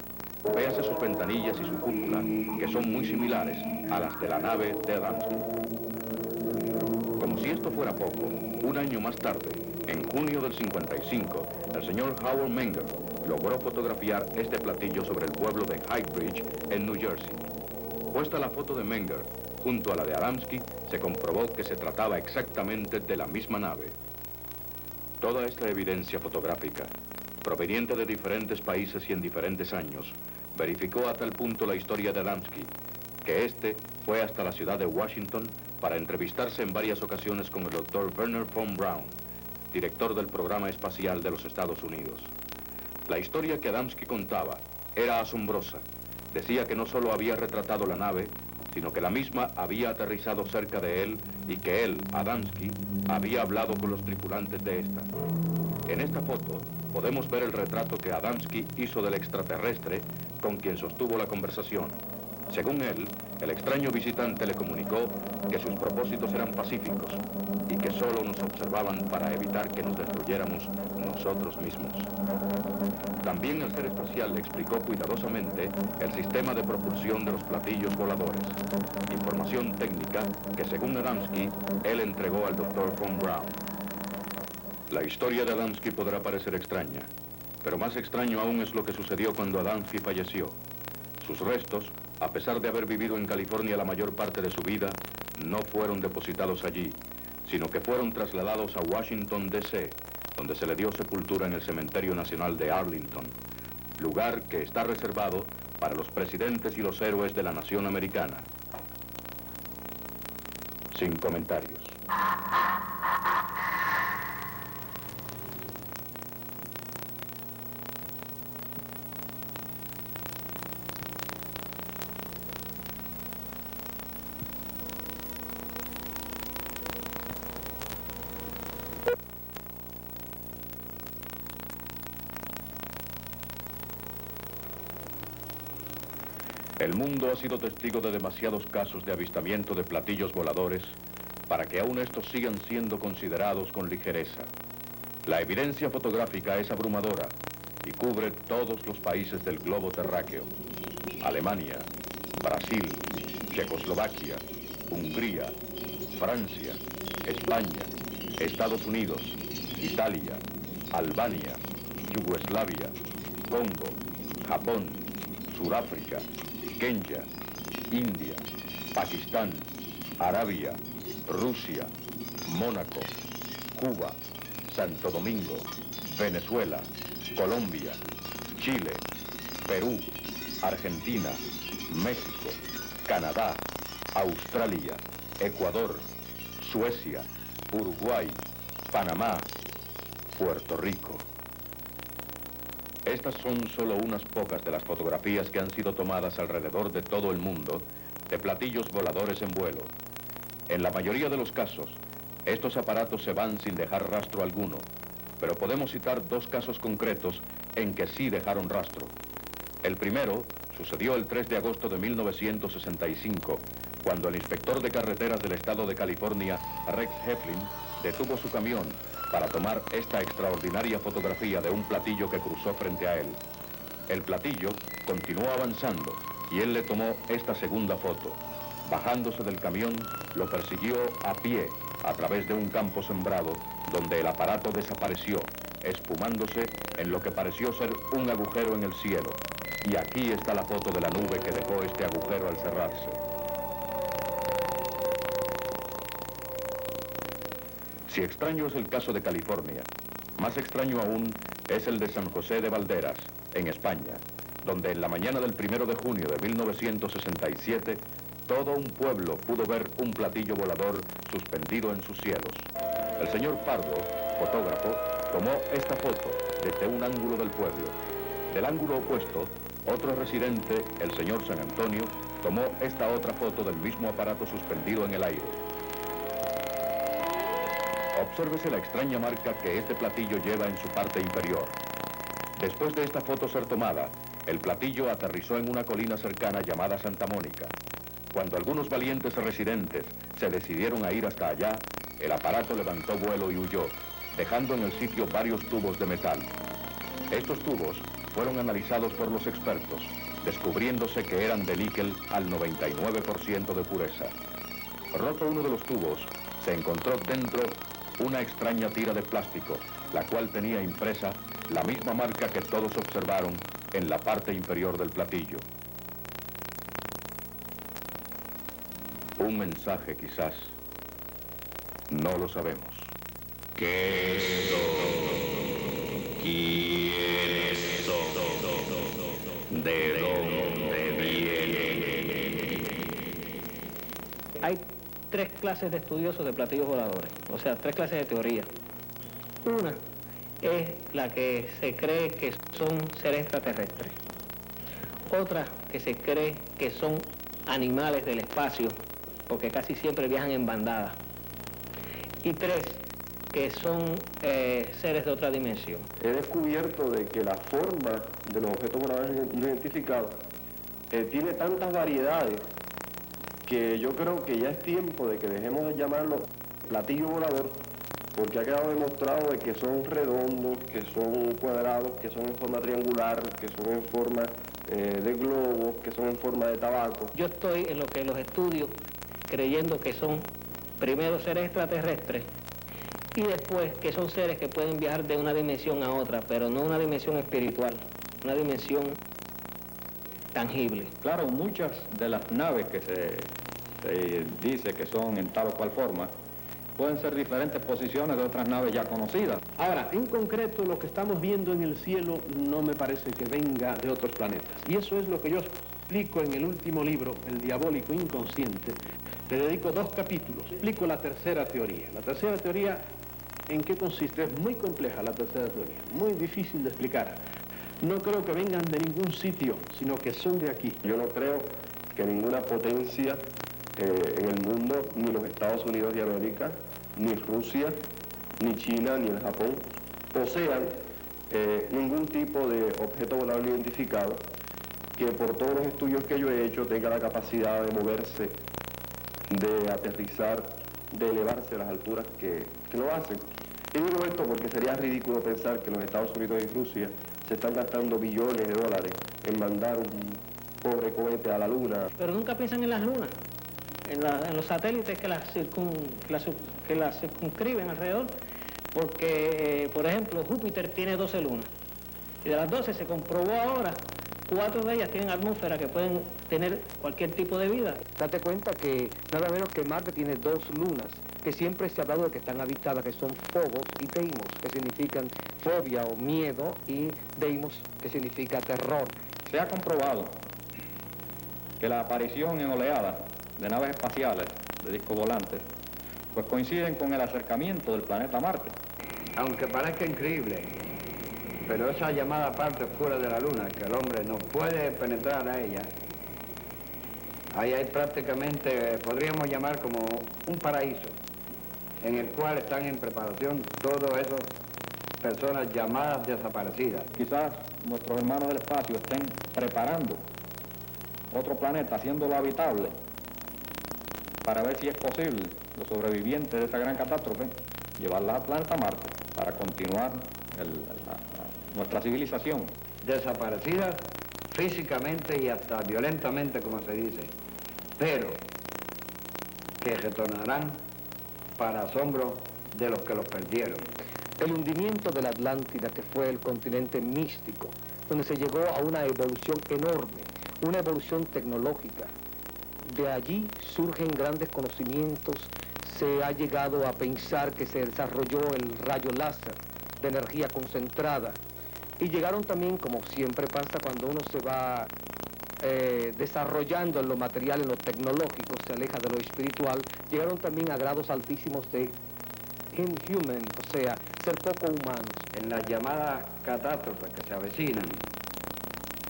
Véase sus ventanillas y su cúpula, que son muy similares a las de la nave de Adamski. Como si esto fuera poco, un año más tarde, en junio del 55, el señor Howard Menger logró fotografiar este platillo sobre el pueblo de Highbridge, en New Jersey. Puesta la foto de Menger junto a la de Adamski, se comprobó que se trataba exactamente de la misma nave. Toda esta evidencia fotográfica, proveniente de diferentes países y en diferentes años, verificó a tal punto la historia de Adamski, que este fue hasta la ciudad de Washington para entrevistarse en varias ocasiones con el doctor Wernher von Braun, director del programa espacial de los Estados Unidos. La historia que Adamski contaba era asombrosa. Decía que no solo había retratado la nave, sino que la misma había aterrizado cerca de él y que él, Adamski, había hablado con los tripulantes de esta. En esta foto podemos ver el retrato que Adamski hizo del extraterrestre con quien sostuvo la conversación. Según él, el extraño visitante le comunicó que sus propósitos eran pacíficos y que solo nos observaban para evitar que nos destruyéramos nosotros mismos. También el ser espacial le explicó cuidadosamente el sistema de propulsión de los platillos voladores, información técnica que, según Adamski, él entregó al doctor von Braun. La historia de Adamski podrá parecer extraña, pero más extraño aún es lo que sucedió cuando Adamski falleció. Sus restos, a pesar de haber vivido en California la mayor parte de su vida, no fueron depositados allí, sino que fueron trasladados a Washington, D.C., donde se le dio sepultura en el Cementerio Nacional de Arlington, lugar que está reservado para los presidentes y los héroes de la nación americana. Sin comentarios. El mundo ha sido testigo de demasiados casos de avistamiento de platillos voladores para que aún estos sigan siendo considerados con ligereza. La evidencia fotográfica es abrumadora y cubre todos los países del globo terráqueo: Alemania, Brasil, Checoslovaquia, Hungría, Francia, España, Estados Unidos, Italia, Albania, Yugoslavia, Congo, Japón, Sudáfrica, Kenia, India, Pakistán, Arabia, Rusia, Mónaco, Cuba, Santo Domingo, Venezuela, Colombia, Chile, Perú, Argentina, México, Canadá, Australia, Ecuador, Suecia, Uruguay, Panamá, Puerto Rico. Estas son solo unas pocas de las fotografías que han sido tomadas alrededor de todo el mundo de platillos voladores en vuelo. En la mayoría de los casos, estos aparatos se van sin dejar rastro alguno, pero podemos citar 2 casos concretos en que sí dejaron rastro. El primero sucedió el 3 de agosto de 1965, cuando el inspector de carreteras del estado de California, Rex Heflin, detuvo su camión para tomar esta extraordinaria fotografía de un platillo que cruzó frente a él. El platillo continuó avanzando y él le tomó esta segunda foto. Bajándose del camión, lo persiguió a pie a través de un campo sembrado, donde el aparato desapareció, esfumándose en lo que pareció ser un agujero en el cielo. Y aquí está la foto de la nube que dejó este agujero al cerrarse. Si extraño es el caso de California, más extraño aún es el de San José de Valderas, en España, donde en la mañana del 1 de junio de 1967, todo un pueblo pudo ver un platillo volador suspendido en sus cielos. El señor Pardo, fotógrafo, tomó esta foto desde un ángulo del pueblo. Del ángulo opuesto, otro residente, el señor San Antonio, tomó esta otra foto del mismo aparato suspendido en el aire. Obsérvese la extraña marca que este platillo lleva en su parte inferior. Después de esta foto ser tomada, el platillo aterrizó en una colina cercana llamada Santa Mónica. Cuando algunos valientes residentes se decidieron a ir hasta allá, el aparato levantó vuelo y huyó, dejando en el sitio varios tubos de metal. Estos tubos fueron analizados por los expertos, descubriéndose que eran de níquel al 99% de pureza. Roto uno de los tubos, se encontró dentro una extraña tira de plástico, la cual tenía impresa la misma marca que todos observaron en la parte inferior del platillo. Un mensaje quizás, no lo sabemos. ¿Qué son? ¿Quiénes son? ¿De dónde vienen? Hay tres clases de estudiosos de platillos voladores, o sea, tres clases de teoría. Una es la que se cree que son seres extraterrestres. Otra que se cree que son animales del espacio, porque casi siempre viajan en bandada. Y tres, que son seres de otra dimensión. He descubierto de que la forma de los objetos voladores no identificados tiene tantas variedades que yo creo que ya es tiempo de que dejemos de llamarlo platillo volador, porque ha quedado demostrado de que son redondos, que son cuadrados, que son en forma triangular, que son en forma de globos, que son en forma de tabaco. Yo estoy en lo que los estudios creyendo que son primero seres extraterrestres y después que son seres que pueden viajar de una dimensión a otra, pero no una dimensión espiritual, una dimensión tangible. Claro, muchas de las naves que se dice que son en tal o cual forma, pueden ser diferentes posiciones de otras naves ya conocidas. Ahora, en concreto, lo que estamos viendo en el cielo no me parece que venga de otros planetas. Y eso es lo que yo explico en el último libro, El diabólico inconsciente. Le dedico 2 capítulos. Explico la tercera teoría. La tercera teoría, ¿en qué consiste? Es muy compleja la tercera teoría, muy difícil de explicar. No creo que vengan de ningún sitio, sino que son de aquí. Yo no creo que ninguna potencia en el mundo, ni los Estados Unidos de América, ni Rusia, ni China, ni el Japón, posean ningún tipo de objeto volador no identificado que por todos los estudios que yo he hecho tenga la capacidad de moverse, de aterrizar, de elevarse a las alturas que lo hacen. Y digo esto porque sería ridículo pensar que los Estados Unidos y Rusia se están gastando billones de dólares en mandar un pobre cohete a la Luna. Pero nunca piensan en las lunas, en los satélites que las circunscriben alrededor, porque, por ejemplo, Júpiter tiene 12 lunas, y de las 12 se comprobó ahora, 4 de ellas tienen atmósfera que pueden tener cualquier tipo de vida. Date cuenta que nada menos que Marte tiene 2 lunas, que siempre se ha hablado de que están habitadas, que son Phobos y Deimos, que significan fobia o miedo, y Deimos, que significa terror. Se ha comprobado que la aparición en oleadas de naves espaciales, de discos volantes, pues coinciden con el acercamiento del planeta Marte. Aunque parezca increíble, pero esa llamada parte fuera de la Luna, que el hombre no puede penetrar a ella, ahí hay prácticamente, podríamos llamar como un paraíso, en el cual están en preparación todas esas personas llamadas desaparecidas. Quizás nuestros hermanos del espacio estén preparando otro planeta, haciéndolo habitable, para ver si es posible, los sobrevivientes de esta gran catástrofe, llevarlas al planeta Marte para continuar nuestra civilización. Desaparecidas físicamente y hasta violentamente, como se dice, pero que retornarán para asombro de los que los perdieron. El hundimiento de la Atlántida, que fue el continente místico, donde se llegó a una evolución enorme, una evolución tecnológica. De allí surgen grandes conocimientos, se ha llegado a pensar que se desarrolló el rayo láser de energía concentrada, y llegaron también, como siempre pasa cuando uno se va desarrollando en lo material, en lo tecnológico, se aleja de lo espiritual, llegaron también a grados altísimos de inhuman, o sea, ser poco humanos. En las llamadas catástrofes que se avecinan,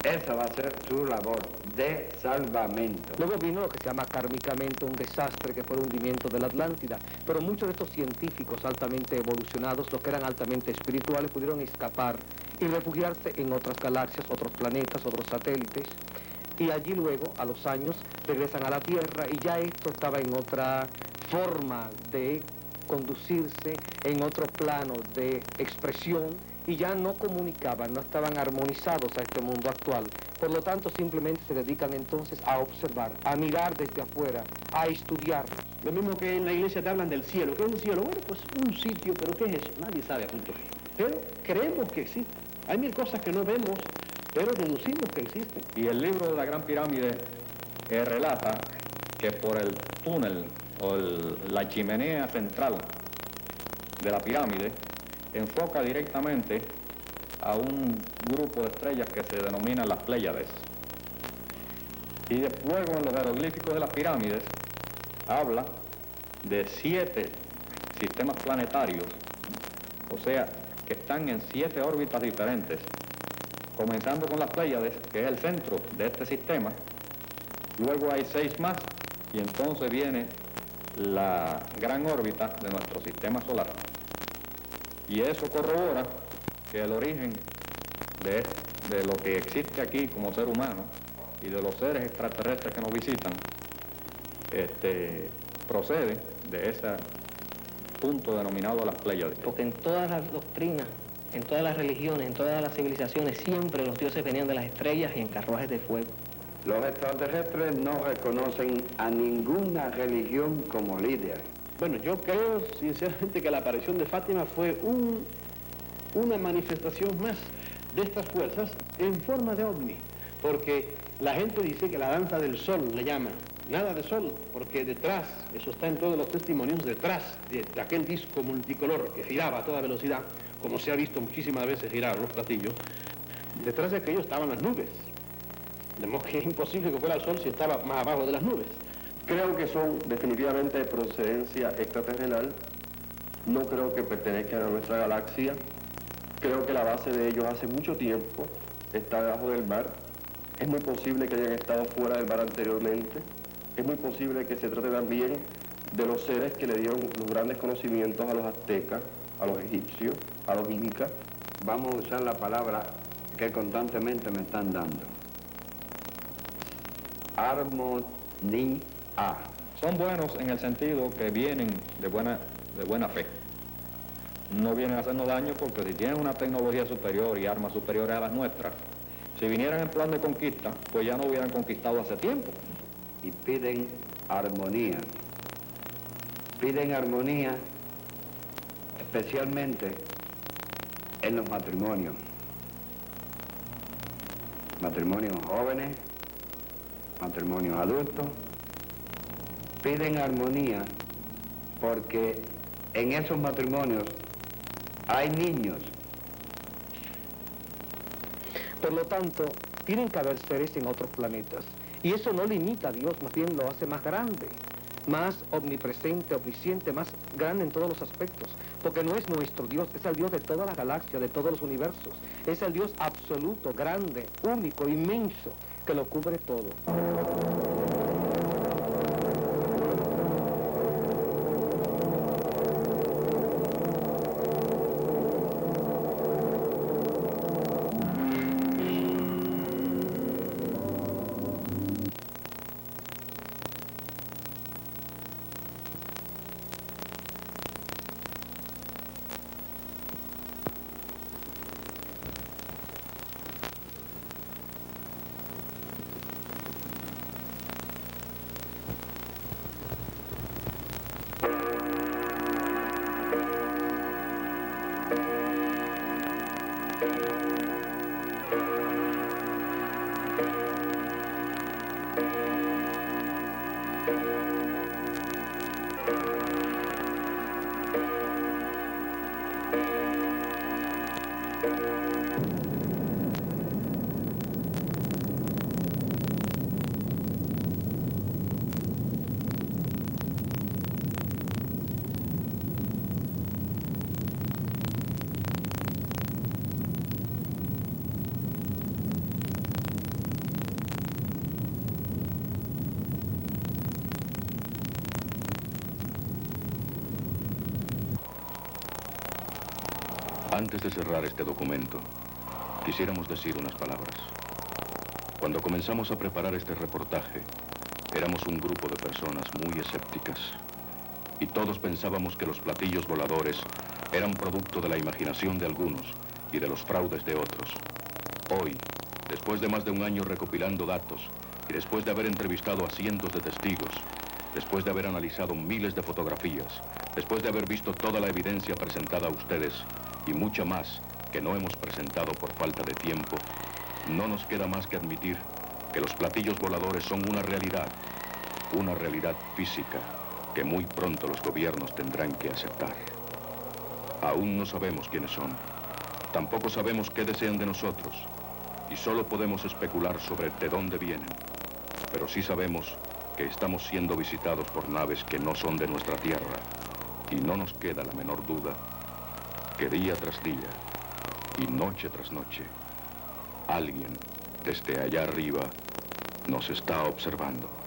esa va a ser su labor de salvamento. Luego vino lo que se llama kármicamente un desastre, que fue el hundimiento de la Atlántida, pero muchos de estos científicos altamente evolucionados, los que eran altamente espirituales, pudieron escapar y refugiarse en otras galaxias, otros planetas, otros satélites, y allí luego, a los años, regresan a la Tierra, y ya esto estaba en otra forma de conducirse, en otro plano de expresión, y ya no comunicaban, no estaban armonizados a este mundo actual. Por lo tanto, simplemente se dedican entonces a observar, a mirar desde afuera, a estudiarlos. Lo mismo que en la iglesia te hablan del cielo. ¿Qué es el cielo? Bueno, pues un sitio, pero ¿qué es eso? Nadie sabe a punto fijo. Pero creemos que existe. Hay mil cosas que no vemos, pero deducimos que existen. Y el libro de la Gran Pirámide relata que por el túnel o la chimenea central de la pirámide enfoca directamente a un grupo de estrellas que se denominan las Pléyades. Y luego en los jeroglíficos de las pirámides habla de 7 sistemas planetarios, o sea, que están en 7 órbitas diferentes, comenzando con las Pléyades, que es el centro de este sistema. Luego hay 6 más, y entonces viene la gran órbita de nuestro sistema solar. Y eso corrobora que el origen de lo que existe aquí como ser humano y de los seres extraterrestres que nos visitan procede de ese punto denominado las Pléyades. Porque en todas las doctrinas, en todas las religiones, en todas las civilizaciones, siempre los dioses venían de las estrellas y en carruajes de fuego. Los extraterrestres no reconocen a ninguna religión como líder. Bueno, yo creo sinceramente que la aparición de Fátima fue una manifestación más de estas fuerzas en forma de ovni, porque la gente dice que la danza del sol le llaman. Nada de sol, porque detrás, eso está en todos los testimonios, detrás de aquel disco multicolor que giraba a toda velocidad, como se ha visto muchísimas veces girar los platillos, detrás de aquello estaban las nubes. De modo que es imposible que fuera el sol si estaba más abajo de las nubes. Creo que son definitivamente de procedencia extraterrenal. No creo que pertenezcan a nuestra galaxia. Creo que la base de ellos hace mucho tiempo está debajo del mar. Es muy posible que hayan estado fuera del mar anteriormente. Es muy posible que se trate también de los seres que le dieron los grandes conocimientos a los aztecas, a los egipcios, a los incas. Vamos a usar la palabra que constantemente me están dando. Armonía. Son buenos en el sentido que vienen de buena fe. No vienen a hacernos daño porque si tienen una tecnología superior y armas superiores a las nuestras, si vinieran en plan de conquista, pues ya no hubieran conquistado hace tiempo. Y piden armonía. Piden armonía especialmente en los matrimonios. Matrimonios jóvenes, matrimonios adultos. Piden armonía porque en esos matrimonios hay niños. Por lo tanto, tienen que haber seres en otros planetas. Y eso no limita a Dios, más bien lo hace más grande, más omnipresente, omnisciente, más grande en todos los aspectos. Porque no es nuestro Dios, es el Dios de toda la galaxia, de todos los universos. Es el Dios absoluto, grande, único, inmenso, que lo cubre todo. Antes de cerrar este documento, quisiéramos decir unas palabras. Cuando comenzamos a preparar este reportaje, éramos un grupo de personas muy escépticas. Y todos pensábamos que los platillos voladores eran producto de la imaginación de algunos y de los fraudes de otros. Hoy, después de más de un año recopilando datos y después de haber entrevistado a cientos de testigos, después de haber analizado miles de fotografías, después de haber visto toda la evidencia presentada a ustedes y mucha más que no hemos presentado por falta de tiempo, no nos queda más que admitir que los platillos voladores son una realidad física que muy pronto los gobiernos tendrán que aceptar. Aún no sabemos quiénes son, tampoco sabemos qué desean de nosotros y solo podemos especular sobre de dónde vienen, pero sí sabemos que estamos siendo visitados por naves que no son de nuestra tierra y no nos queda la menor duda que día tras día y noche tras noche, alguien desde allá arriba nos está observando.